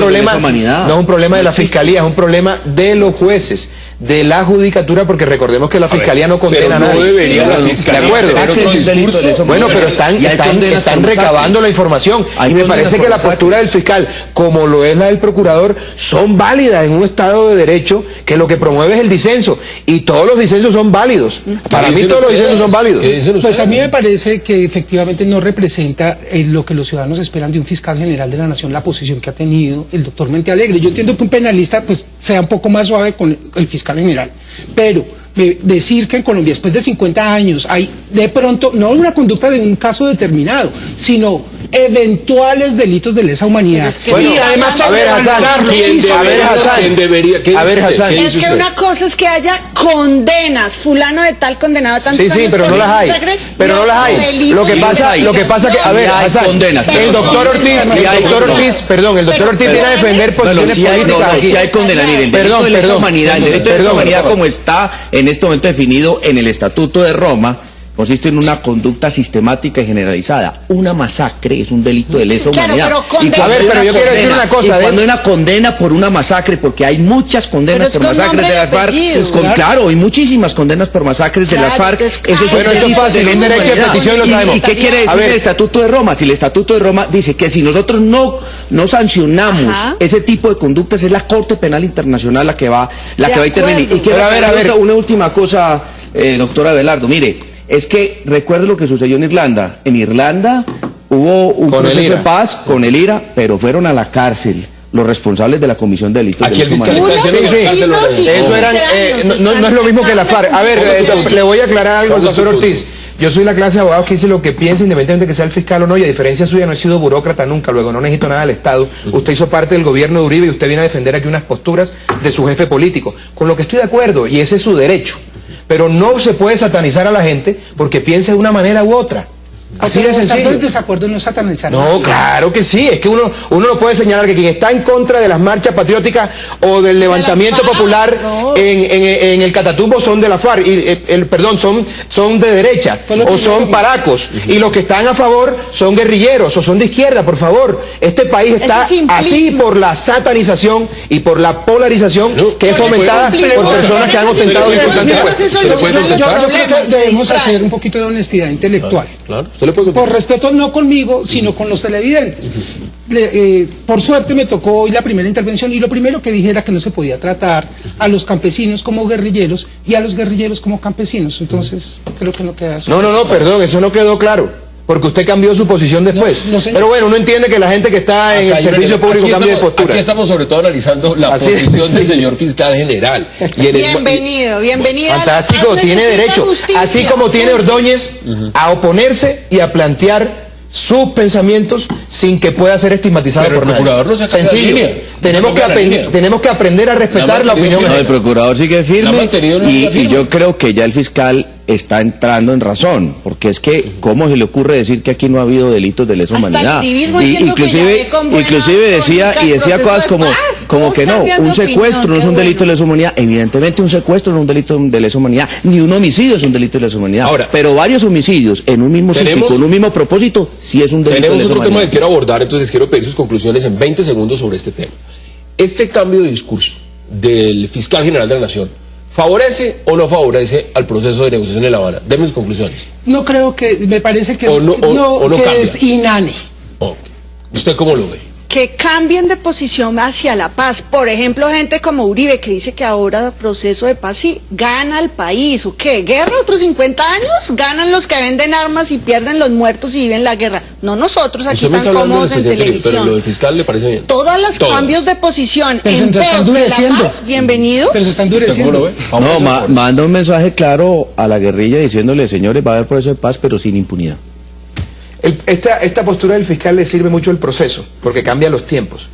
Speaker 2: un problema de la fiscalía, es un problema de los jueces, de la judicatura, porque recordemos que la fiscalía no condena a nadie.
Speaker 1: No debería la fiscalía.
Speaker 2: De acuerdo. Bueno, pero están recabando la información. Y me parece que la postura del fiscal, como lo es la del procurador, son válidas en un Estado de Derecho que lo que promueve es el disenso. Y todos los disensos son válidos. Para mí todos los disensos son válidos.
Speaker 4: Pues a mí me parece que efectivamente no representa lo que los ciudadanos esperan de un fiscal general de la nación, la posición que ha tenido el doctor Mente Alegre. Yo entiendo que un penalista pues sea un poco más suave con el fiscal general, pero decir que en Colombia después de 50 años hay de pronto, no una conducta de un caso determinado, sino eventuales delitos de lesa humanidad.
Speaker 5: Es que
Speaker 2: Bueno,
Speaker 5: sí,
Speaker 4: además,
Speaker 2: a ver, Hassan,
Speaker 1: ¿Quién debería? ¿Qué
Speaker 2: A ver,
Speaker 1: dice usted?
Speaker 2: Hassan.
Speaker 1: ¿Qué
Speaker 5: Es
Speaker 1: dice
Speaker 5: que
Speaker 1: usted?
Speaker 5: una cosa es que haya condenas, fulano de tal condenado a tantos
Speaker 2: Sí,
Speaker 5: años
Speaker 2: pero
Speaker 5: por
Speaker 2: no las hay.
Speaker 5: masacre,
Speaker 2: pero no las hay.
Speaker 5: delitos
Speaker 2: Lo que
Speaker 5: de
Speaker 2: pasa que, a ver,
Speaker 6: Sí hay
Speaker 2: Hassan,
Speaker 6: condenas,
Speaker 2: el doctor Ortiz, el doctor Ortiz viene a defender posiciones
Speaker 6: sí hay,
Speaker 2: políticas aquí.
Speaker 6: sí hay condena. Mire, el delito de lesa humanidad, el delito de lesa humanidad como está en este momento definido en el Estatuto de Roma, consiste en una conducta sistemática y generalizada. Una masacre es un delito de lesa
Speaker 5: Claro,
Speaker 6: humanidad.
Speaker 5: pero condena-
Speaker 6: Y cuando
Speaker 2: A ver,
Speaker 6: hay
Speaker 2: pero
Speaker 6: una
Speaker 2: yo quiero decir una cosa,
Speaker 6: y cuando hay una condena por una masacre, porque hay muchas condenas
Speaker 5: Pero
Speaker 6: por
Speaker 5: es con
Speaker 6: masacres de
Speaker 5: nombre y
Speaker 6: las FARC,
Speaker 5: apellido.
Speaker 6: claro, hay muchísimas condenas por masacres de las
Speaker 5: Claro,
Speaker 6: FARC.
Speaker 5: entonces,
Speaker 6: Esos son
Speaker 5: claro.
Speaker 2: Bueno, eso es
Speaker 6: delitos
Speaker 2: fácil,
Speaker 6: de
Speaker 2: un
Speaker 6: lesa
Speaker 2: derecho de
Speaker 6: humanidad.
Speaker 2: petición lo sabemos.
Speaker 6: ¿Y qué quiere decir
Speaker 2: A ver.
Speaker 6: el Estatuto de Roma? Si el Estatuto de Roma dice que si nosotros no sancionamos
Speaker 5: Ajá.
Speaker 6: ese tipo de conductas, es la Corte Penal Internacional la que va a intervenir.
Speaker 5: acuerdo.
Speaker 6: Y quiero
Speaker 2: Pero a ver.
Speaker 6: una última cosa, doctora Abelardo. Mire, es que recuerde lo que sucedió en Irlanda. En Irlanda hubo un
Speaker 2: Con el
Speaker 6: proceso
Speaker 2: IRA.
Speaker 6: de paz con el IRA, pero fueron a la cárcel los responsables de la Comisión de Delitos
Speaker 1: Aquí
Speaker 6: de
Speaker 1: el
Speaker 6: Lesa
Speaker 1: fiscal
Speaker 6: Humanidad.
Speaker 1: está diciendo
Speaker 2: Sí,
Speaker 1: que
Speaker 2: sí.
Speaker 1: la cárcel lo
Speaker 5: Sí,
Speaker 2: Eso eran, no es lo mismo que la FARC. A ver, le voy a aclarar algo al
Speaker 1: Ponga su
Speaker 2: doctor
Speaker 1: punto.
Speaker 2: Ortiz. Yo soy la clase de abogados que dice lo que piensa, independientemente de que sea el fiscal o no, y a diferencia suya no he sido burócrata nunca, luego no necesito nada del Estado. Usted hizo parte del gobierno de Uribe y usted viene a defender aquí unas posturas de su jefe político, con lo que estoy de acuerdo, y ese es su derecho. Pero no se puede satanizar a la gente porque piense de una manera u otra. Así de
Speaker 4: Estar
Speaker 2: sencillo.
Speaker 4: en desacuerdo no es satanizar.
Speaker 2: No, claro que sí, es que uno no puede señalar que quien está en contra de las marchas patrióticas o del levantamiento
Speaker 5: FARC,
Speaker 2: popular
Speaker 5: no.
Speaker 2: en el Catatumbo son de la FARC, perdón, son de derecha
Speaker 4: Fue lo
Speaker 2: o
Speaker 4: que
Speaker 2: son
Speaker 4: yo-
Speaker 2: paracos, y los que están a favor son guerrilleros o son de izquierda, por favor. Este país está
Speaker 5: Ese simplismo.
Speaker 2: así por la satanización y por la polarización
Speaker 1: No,
Speaker 2: que es
Speaker 5: Por ese
Speaker 2: fomentada
Speaker 5: simplismo.
Speaker 2: por personas que han
Speaker 5: Ese
Speaker 2: ostentado
Speaker 5: simplismo.
Speaker 2: importantes
Speaker 5: Ese
Speaker 2: puestos.
Speaker 5: simplismo.
Speaker 1: ¿Se le puede
Speaker 5: Solucionan los
Speaker 1: contestar?
Speaker 4: Yo creo
Speaker 5: problemas,
Speaker 4: que
Speaker 5: se
Speaker 4: debemos
Speaker 5: distraen.
Speaker 4: hacer un poquito de honestidad intelectual.
Speaker 1: Claro, usted le puede
Speaker 4: Por
Speaker 1: contestar.
Speaker 4: respeto no conmigo, sino con los televidentes. Por suerte me tocó hoy la primera intervención y lo primero que dije era que no se podía tratar a los campesinos como guerrilleros y a los guerrilleros como campesinos. Entonces, creo que no queda eso.
Speaker 2: No, perdón, eso no quedó claro. Porque usted cambió su posición después.
Speaker 4: No, señor.
Speaker 2: Pero bueno, uno entiende que la gente que está en el servicio público cambia de postura.
Speaker 1: Aquí estamos sobre todo analizando la
Speaker 2: Así es,
Speaker 1: posición del
Speaker 2: sí.
Speaker 1: señor fiscal general. Y en el-
Speaker 5: Bienvenido, bienvenido. a la
Speaker 2: Fantástico,
Speaker 5: paz,
Speaker 2: tiene
Speaker 5: necesita
Speaker 2: derecho.
Speaker 5: justicia.
Speaker 2: Así como tiene Ordóñez a oponerse y a plantear sus pensamientos sin que pueda ser estigmatizado
Speaker 1: Pero
Speaker 2: por
Speaker 1: el
Speaker 2: nadie.
Speaker 1: procurador no se cambia de
Speaker 2: Sencillo.
Speaker 1: línea. No se
Speaker 2: Tenemos que,
Speaker 1: cambia de línea.
Speaker 2: tenemos que aprender a respetar la opinión
Speaker 1: mantenido
Speaker 6: No, el
Speaker 2: ajena.
Speaker 6: procurador sigue
Speaker 1: La ha
Speaker 6: firme
Speaker 1: mantenido en la línea
Speaker 6: y
Speaker 1: firme.
Speaker 6: yo creo que ya el fiscal está entrando en razón, porque es que cómo se le ocurre decir que aquí no ha habido delitos de lesa
Speaker 5: Hasta el
Speaker 6: humanidad.
Speaker 5: activismo entiendo que ya ve con buena
Speaker 6: inclusive decía
Speaker 5: tónica el
Speaker 6: decía
Speaker 5: proceso
Speaker 6: cosas
Speaker 5: de
Speaker 6: como
Speaker 5: paz.
Speaker 6: como
Speaker 5: Todos
Speaker 6: que no,
Speaker 5: cambian de
Speaker 6: un secuestro
Speaker 5: opinión,
Speaker 6: no es
Speaker 5: qué
Speaker 6: un delito de
Speaker 5: bueno.
Speaker 6: lesa humanidad. Evidentemente un secuestro no es un delito de lesa humanidad, ni un homicidio es un delito de lesa humanidad.
Speaker 1: Ahora,
Speaker 6: pero varios homicidios en un mismo sitio y
Speaker 1: tenemos-
Speaker 6: con un mismo propósito sí es un delito de
Speaker 1: Tenemos
Speaker 6: lesa
Speaker 1: otro tema que
Speaker 6: humanidad.
Speaker 1: quiero abordar, entonces quiero pedir sus conclusiones en 20 segundos sobre este tema. Este cambio de discurso del fiscal general de la Nación, ¿favorece o no favorece al proceso de negociación en La Habana? Deme sus conclusiones.
Speaker 4: No creo que, me parece que,
Speaker 1: O no
Speaker 4: que
Speaker 1: cambia.
Speaker 4: es inane.
Speaker 1: Ok. ¿Usted cómo lo ve?
Speaker 5: Que cambien de posición hacia la paz. Por ejemplo, gente como Uribe que dice que ahora proceso de paz sí gana el país. ¿O qué? ¿Guerra otros 50 años? ¿Ganan los que venden armas y pierden los muertos y viven la guerra? No nosotros aquí
Speaker 1: Usted me está
Speaker 5: tan
Speaker 1: hablando del
Speaker 5: cómodos en
Speaker 1: presidente, pero
Speaker 5: televisión.
Speaker 1: lo del fiscal le parece bien.
Speaker 5: Todos los
Speaker 1: Todos.
Speaker 5: cambios de posición
Speaker 4: Pero
Speaker 5: en
Speaker 4: se está
Speaker 5: pos de la
Speaker 4: endureciendo.
Speaker 5: paz, bienvenido.
Speaker 4: Pero se está
Speaker 1: ¿Usted cómo lo
Speaker 4: endureciendo.
Speaker 1: ve?
Speaker 6: No,
Speaker 1: ¿Favorece o no favorece?
Speaker 6: manda un mensaje claro a la guerrilla diciéndole, señores, va a haber proceso de paz, pero sin impunidad.
Speaker 2: Esta postura del fiscal le sirve mucho el proceso, porque cambia los tiempos.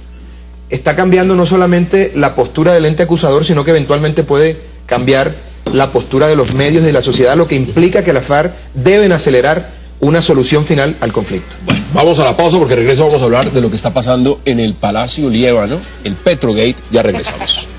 Speaker 2: Está cambiando no solamente la postura del ente acusador, sino que eventualmente puede cambiar la postura de los medios y de la sociedad, lo que implica que la FARC deben acelerar una solución final al conflicto.
Speaker 1: Bueno, vamos a la pausa porque regreso vamos a hablar de lo que está pasando en el Palacio Líbano, el Petrogate. Ya regresamos.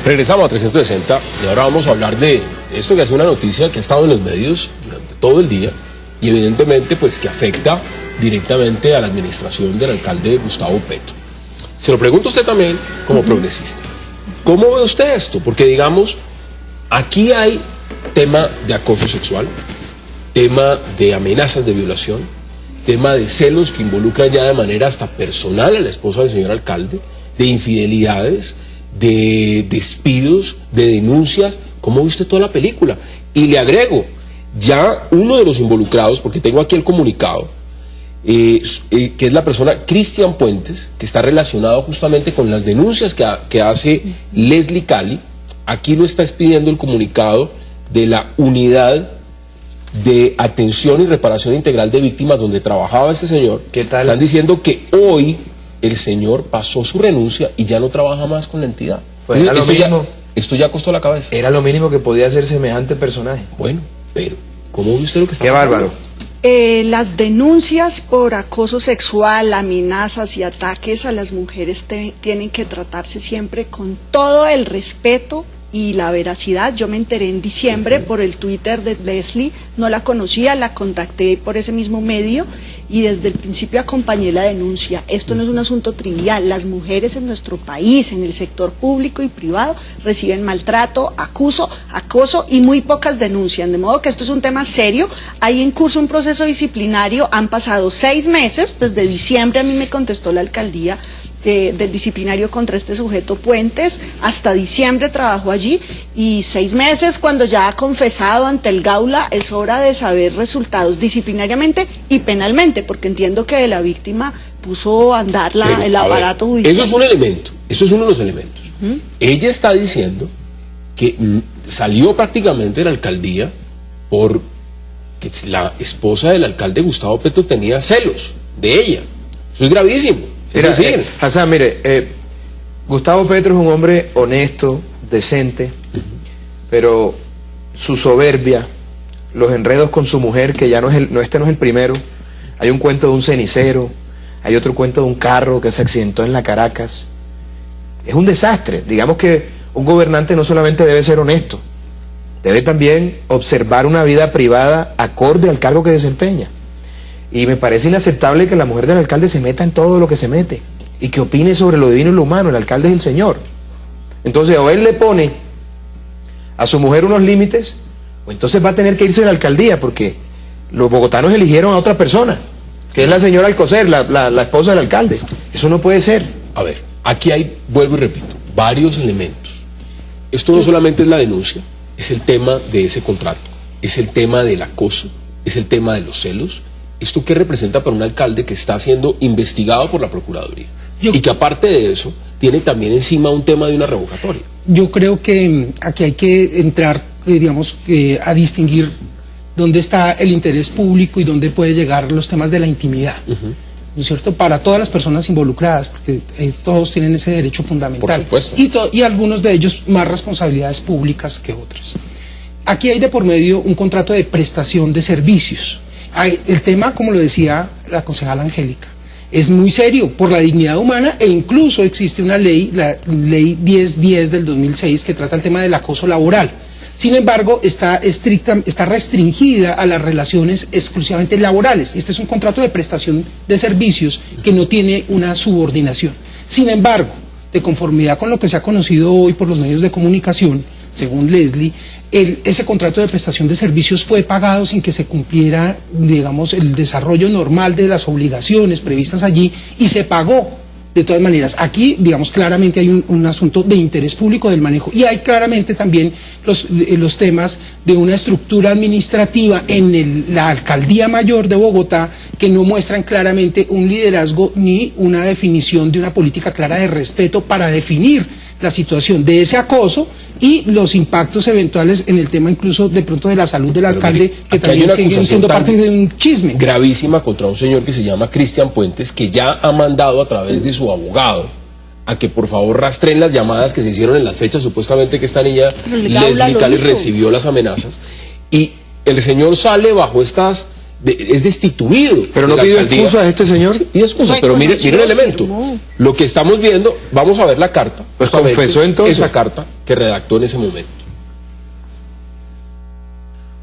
Speaker 1: Regresamos a 360 y ahora vamos a hablar de esto que es una noticia que ha estado en los medios durante todo el día y evidentemente pues que afecta directamente a la administración del alcalde Gustavo Petro. Se lo pregunto a usted también como progresista. ¿Cómo ve usted esto? Porque digamos, aquí hay tema de acoso sexual, tema de amenazas de violación, tema de celos que involucran ya de manera hasta personal a la esposa del señor alcalde, de infidelidades, de despidos, de denuncias. ¿Cómo viste toda la película? Y le agrego, ya uno de los involucrados, porque tengo aquí el comunicado, que es la persona Cristian Puentes, que está relacionado justamente con las denuncias que hace Leslie Cali. Aquí lo está expidiendo el comunicado de la unidad de atención y reparación integral de víctimas donde trabajaba este señor.
Speaker 2: ¿Qué tal?
Speaker 1: Están diciendo que hoy el señor pasó su renuncia y ya no trabaja más con la entidad.
Speaker 2: Pues era lo mismo.
Speaker 1: Esto ya costó la cabeza.
Speaker 2: Era lo mínimo que podía hacer semejante personaje.
Speaker 1: Bueno, pero ¿cómo ve usted lo que está
Speaker 2: Qué
Speaker 1: pasando?
Speaker 2: bárbaro.
Speaker 5: Las denuncias por acoso sexual, amenazas y ataques a las mujeres tienen que tratarse siempre con todo el respeto y la veracidad. Yo me enteré en diciembre por el Twitter de Leslie, no la conocía, la contacté por ese mismo medio y desde el principio acompañé la denuncia. Esto no es un asunto trivial, las mujeres en nuestro país, en el sector público y privado, reciben maltrato, acoso y muy pocas denuncian, de modo que esto es un tema serio. Hay en curso un proceso disciplinario, han pasado 6 meses, desde diciembre a mí me contestó la alcaldía del disciplinario contra este sujeto Puentes, hasta diciembre trabajó allí y 6 meses cuando ya ha confesado ante el Gaula, es hora de saber resultados disciplinariamente y penalmente, porque entiendo que la víctima puso a andar el aparato judicial.
Speaker 1: Eso es un elemento, eso es uno de los elementos. Ella está diciendo que salió prácticamente de la alcaldía porque la esposa del alcalde Gustavo Petro tenía celos de ella. Eso es gravísimo.
Speaker 2: Mira,
Speaker 1: Es decir,
Speaker 2: Hassan, mire, Gustavo Petro es un hombre honesto, decente, pero su soberbia, los enredos con su mujer, que ya este no es el primero. Hay un cuento de un cenicero, hay otro cuento de un carro que se accidentó en la Caracas. Es un desastre. Digamos que un gobernante no solamente debe ser honesto, debe también observar una vida privada acorde al cargo que desempeña. Y me parece inaceptable que la mujer del alcalde se meta en todo lo que se mete y que opine sobre lo divino y lo humano. El alcalde es el Señor. Entonces, o él le pone a su mujer unos límites, o entonces va a tener que irse de la alcaldía, porque los bogotanos eligieron a otra persona, que es la señora Alcocer, la esposa del alcalde. Eso no puede ser.
Speaker 1: a ver, aquí hay, vuelvo y repito, varios elementos. Esto no solamente es la denuncia, es el tema de ese contrato, es el tema del acoso, es el tema de los celos. ¿Esto qué representa para un alcalde que está siendo investigado por la Procuraduría? Y que aparte de eso, tiene también encima un tema de una revocatoria.
Speaker 4: Yo creo que aquí hay que entrar, digamos, a distinguir dónde está el interés público y dónde puede llegar los temas de la intimidad. ¿No es cierto? Para todas las personas involucradas, porque todos tienen ese derecho fundamental.
Speaker 1: Por supuesto.
Speaker 4: Y algunos de ellos más responsabilidades públicas que otras. Aquí hay de por medio un contrato de prestación de servicios. El tema, como lo decía la concejala Angélica, es muy serio por la dignidad humana, e incluso existe una ley, la ley 1010 del 2006, que trata el tema del acoso laboral. Sin embargo, está restringida a las relaciones exclusivamente laborales. Este es un contrato de prestación de servicios que no tiene una subordinación. Sin embargo, de conformidad con lo que se ha conocido hoy por los medios de comunicación, según Leslie, ese contrato de prestación de servicios fue pagado sin que se cumpliera, digamos, el desarrollo normal de las obligaciones previstas allí, y se pagó de todas maneras. Aquí, digamos, claramente hay un asunto de interés público del manejo, y hay claramente también los temas de una estructura administrativa en la Alcaldía Mayor de Bogotá que no muestran claramente un liderazgo ni una definición de una política clara de respeto para definir la situación de ese acoso y los impactos eventuales en el tema incluso de pronto de la salud del alcalde, que también siguen siendo parte de un chisme
Speaker 1: gravísima contra un señor que se llama Cristian Puentes, que ya ha mandado a través de su abogado a que por favor rastreen las llamadas que se hicieron en las fechas supuestamente que esta niña Leslie Cali recibió las amenazas, y el señor sale bajo estas es destituido.
Speaker 2: Pero no pidió excusa a este señor.
Speaker 1: Sí, pide excusa, pero mire el elemento. Lo que estamos viendo, vamos a ver la carta.
Speaker 2: Pues confesó entonces.
Speaker 1: Esa carta que redactó en ese momento.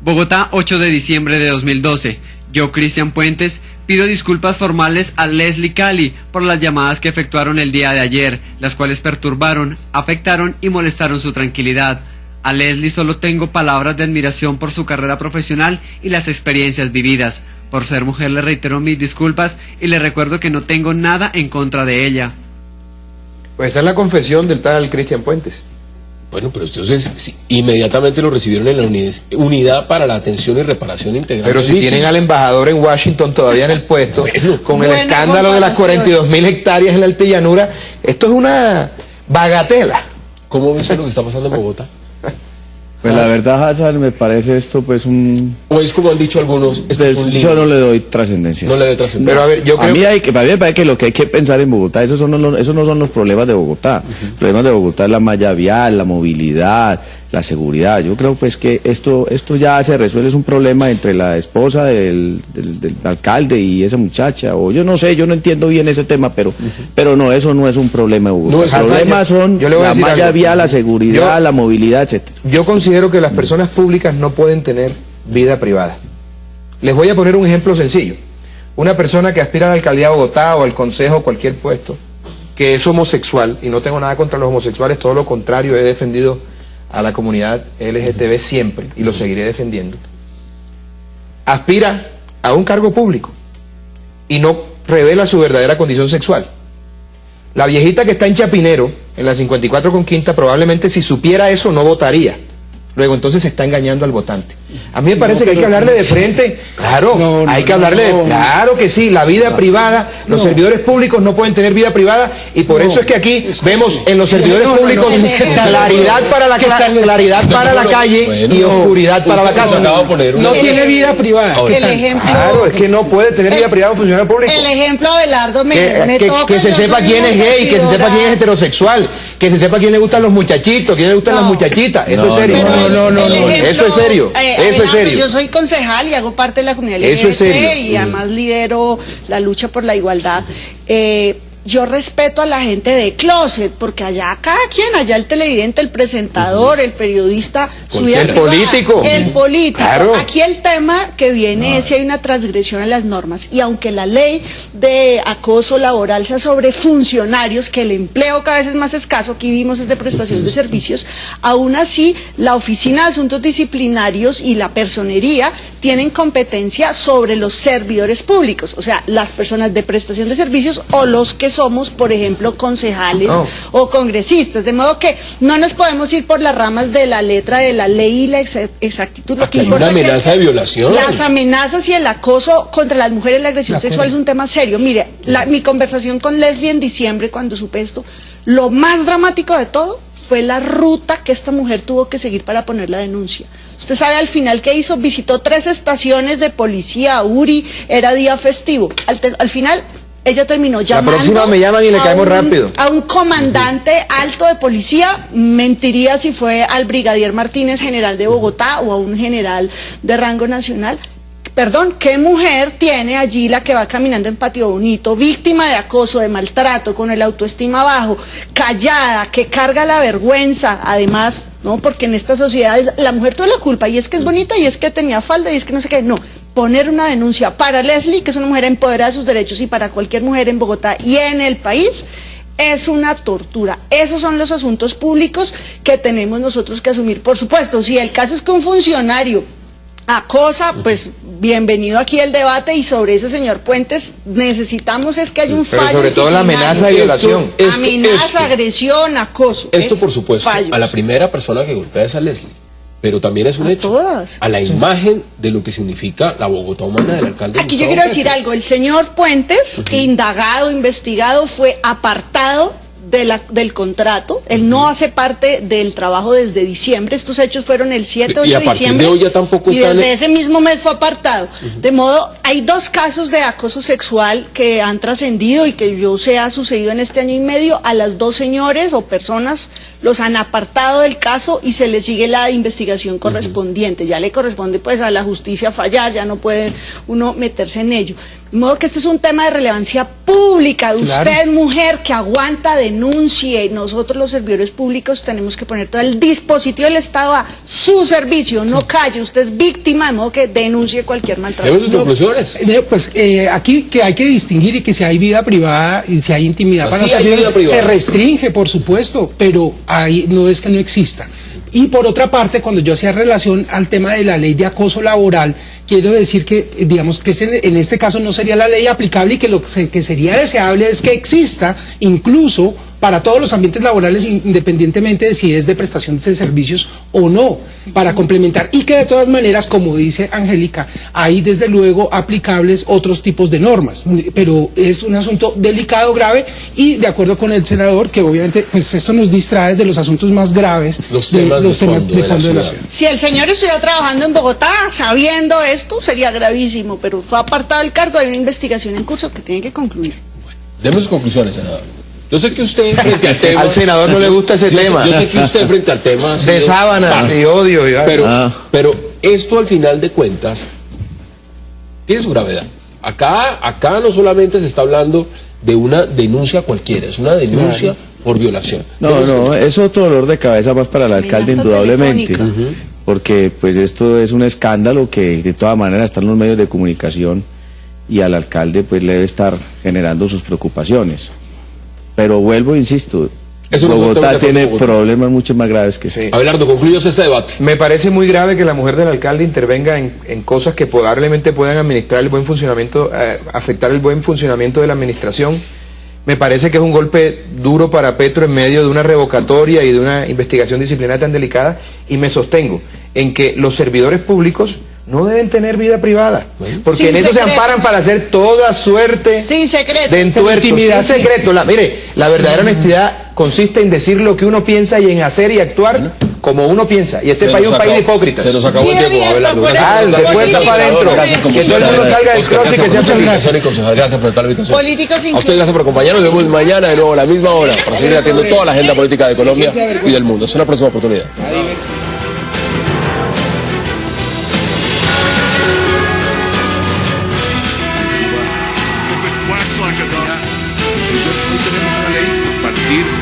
Speaker 10: Bogotá, 8 de diciembre de 2012. Yo, Cristian Puentes, pido disculpas formales a Leslie Cali por las llamadas que efectuaron el día de ayer, las cuales perturbaron, afectaron y molestaron su tranquilidad. A Leslie solo tengo palabras de admiración por su carrera profesional y las experiencias vividas. Por ser mujer le reitero mis disculpas y le recuerdo que no tengo nada en contra de ella.
Speaker 2: Pues esa es la confesión del tal Cristian Puentes.
Speaker 1: Bueno, pero entonces sí, inmediatamente lo recibieron en la unidad para la atención y reparación integral.
Speaker 2: Pero si tienen al embajador en Washington todavía en el puesto, con el escándalo de las 42.000 hectáreas en la altillanura, esto es una bagatela.
Speaker 1: ¿Cómo viste lo que está pasando en Bogotá?
Speaker 6: Pues la verdad, Hassan, me parece esto pues un...
Speaker 1: O es como han dicho algunos, esto es un
Speaker 6: yo no le doy trascendencia.
Speaker 1: No le doy trascendencia.
Speaker 2: Pero a ver, yo creo
Speaker 6: a mí me parece que lo que hay que pensar en Bogotá, esos no son los problemas de Bogotá. Los problemas de Bogotá es la malla vial, la movilidad, la seguridad. Yo creo pues que esto ya se resuelve, es un problema entre la esposa del alcalde y esa muchacha, o yo no sé, yo no entiendo bien ese tema, pero no, eso no es un problema de Bogotá.
Speaker 2: No,
Speaker 6: Los problemas son la malla vial, la seguridad, la movilidad, etcétera.
Speaker 2: Yo considero que las personas públicas no pueden tener vida privada. Les voy a poner un ejemplo sencillo. Una persona que aspira a la alcaldía de Bogotá o al consejo o cualquier puesto, que es homosexual, y no tengo nada contra los homosexuales, todo lo contrario, he defendido a la comunidad LGTB siempre y lo seguiré defendiendo, aspira a un cargo público y no revela su verdadera condición sexual. La viejita que está en Chapinero, en la 54 con Quinta, probablemente si supiera eso no votaría. Luego entonces se está engañando al votante. A mí me parece que hay que hablarle de frente, claro, hay que hablarle de, claro que sí, la vida privada, los servidores públicos no pueden tener vida privada y por eso es que aquí vemos en los servidores públicos claridad para la calle y oscuridad para la casa.
Speaker 4: No tiene vida privada.
Speaker 5: El ejemplo,
Speaker 2: claro, es que no puede tener vida privada un funcionario público.
Speaker 5: El ejemplo Abelardo
Speaker 2: que se sepa quién es gay, que se sepa quién es heterosexual, que se sepa quién le gustan los muchachitos, quién le gustan las muchachitas, eso es serio.
Speaker 5: No,
Speaker 2: eso es serio, eso es serio.
Speaker 5: Yo soy concejal y hago parte de la comunidad
Speaker 2: eso es serio.
Speaker 5: y además lidero la lucha por la igualdad. Yo respeto a la gente de closet, porque allá cada quien, allá el televidente, el presentador, el periodista, su vida
Speaker 2: el político.
Speaker 5: El político.
Speaker 2: Claro.
Speaker 5: Aquí el tema que viene es si hay una transgresión a las normas. Y aunque la ley de acoso laboral sea sobre funcionarios, que el empleo cada vez es más escaso, aquí vimos es de prestación de servicios, aún así la Oficina de Asuntos Disciplinarios y la Personería tienen competencia sobre los servidores públicos, o sea, las personas de prestación de servicios o los que somos, por ejemplo, concejales o congresistas, de modo que no nos podemos ir por las ramas de la letra de la ley y la exactitud. Lo que
Speaker 1: hay una amenaza de violación.
Speaker 5: Las amenazas y el acoso contra las mujeres, la agresión sexual es un tema serio. Mire, mi conversación con Leslie en diciembre, cuando supe esto, lo más dramático de todo fue la ruta que esta mujer tuvo que seguir para poner la denuncia. Usted sabe al final qué hizo, visitó 3 estaciones de policía, URI, era día festivo. Al final ella terminó llamando.
Speaker 2: La próxima me llaman y le caemos rápido.
Speaker 5: A un comandante alto de policía, mentiría si fue al brigadier Martínez, general de Bogotá, o a un general de rango nacional. Perdón, ¿qué mujer tiene allí la que va caminando en Patio Bonito, víctima de acoso, de maltrato, con el autoestima bajo, callada, que carga la vergüenza, además, ¿no? Porque en esta sociedad la mujer tuvo la culpa, y es que es bonita, y es que tenía falda, y es que no sé qué, no. Poner una denuncia para Leslie, que es una mujer empoderada de sus derechos, y para cualquier mujer en Bogotá y en el país, es una tortura. Esos son los asuntos públicos que tenemos nosotros que asumir. Por supuesto, si el caso es que un funcionario acosa, pues bienvenido aquí el debate, y sobre ese señor Puentes necesitamos es que haya un fallo.
Speaker 2: Sobre todo la amenaza y violación.
Speaker 5: Amenaza, agresión, acoso.
Speaker 1: Esto, por supuesto, fallos. A la primera persona que golpea es a Leslie, pero también es un hecho
Speaker 5: todas.
Speaker 1: A la imagen de lo que significa la Bogotá humana del alcalde.
Speaker 5: Aquí yo quiero decir algo, el señor Puentes, indagado, investigado, fue apartado del contrato. Él no hace parte del trabajo desde diciembre. Estos hechos fueron el 7, 8 de diciembre.
Speaker 1: De hoy ya tampoco
Speaker 5: y desde ese mismo mes fue apartado. De modo, hay 2 casos de acoso sexual que han trascendido y que yo sé ha sucedido en este año y medio. A las 2 señores o personas los han apartado del caso y se les sigue la investigación correspondiente. Ya le corresponde pues a la justicia fallar, ya no puede uno meterse en ello. De modo que este es un tema de relevancia pública. Usted, mujer, que aguanta, denuncie. Nosotros, los servidores públicos, tenemos que poner todo el dispositivo del Estado a su servicio. No calle, usted es víctima, de modo que denuncie cualquier maltrato.
Speaker 1: ¿Tenemos sus conclusiones?
Speaker 4: Pues aquí que hay que distinguir, y que si hay vida privada y si hay intimidad para los
Speaker 1: servidores,
Speaker 4: se restringe, por supuesto, pero ahí no es que no exista. Y por otra parte, cuando yo hacía relación al tema de la ley de acoso laboral, quiero decir que, digamos, que en este caso no sería la ley aplicable, y que lo que sería deseable es que exista incluso para todos los ambientes laborales, independientemente de si es de prestación de servicios o no, para complementar, y que de todas maneras, como dice Angélica, hay desde luego aplicables otros tipos de normas, pero es un asunto delicado, grave, y de acuerdo con el senador, que obviamente pues esto nos distrae de los asuntos más graves,
Speaker 1: los temas de fondo de la ciudad.
Speaker 5: Si el señor estuviera trabajando en Bogotá sabiendo esto, sería gravísimo, pero fue apartado del cargo, hay una investigación en curso que tiene que concluir.
Speaker 1: Demos sus conclusiones, senador. Yo sé que usted frente al tema...
Speaker 2: Al senador no le gusta ese tema.
Speaker 1: Yo sé que usted frente al tema...
Speaker 2: De sábanas y odio.
Speaker 1: Pero esto al final de cuentas tiene su gravedad. Acá no solamente se está hablando de una denuncia cualquiera, es una denuncia por violación.
Speaker 6: No, es otro dolor de cabeza más para el alcalde, indudablemente. Porque pues esto es un escándalo que de todas maneras está en los medios de comunicación y al alcalde pues le debe estar generando sus preocupaciones. Pero vuelvo, insisto, Bogotá tiene problemas mucho más graves que eso.
Speaker 1: Abelardo, concluyos este debate.
Speaker 2: Me parece muy grave que la mujer del alcalde intervenga en cosas que probablemente puedan administrar el buen funcionamiento, afectar el buen funcionamiento de la administración. Me parece que es un golpe duro para Petro en medio de una revocatoria y de una investigación disciplinaria tan delicada, y me sostengo en que los servidores públicos no deben tener vida privada, porque en eso se amparan para hacer toda suerte de entuertos, sin secreto. Mire, la verdadera honestidad consiste en decir lo que uno piensa y en hacer y actuar como uno piensa, y este país es un país de hipócritas.
Speaker 1: Se nos acabó el tiempo, Abelardo.
Speaker 2: De fuerza para adentro, que todo el mundo salga del closet y que sea feliz.
Speaker 1: Gracias por estar la invitación.
Speaker 5: Políticos
Speaker 1: a usted gracias por acompañarnos. Nos vemos mañana de nuevo a la misma hora para seguir atiendo toda la agenda política de Colombia y del mundo. Hasta una próxima oportunidad.
Speaker 11: Hoy tenemos una ley a partir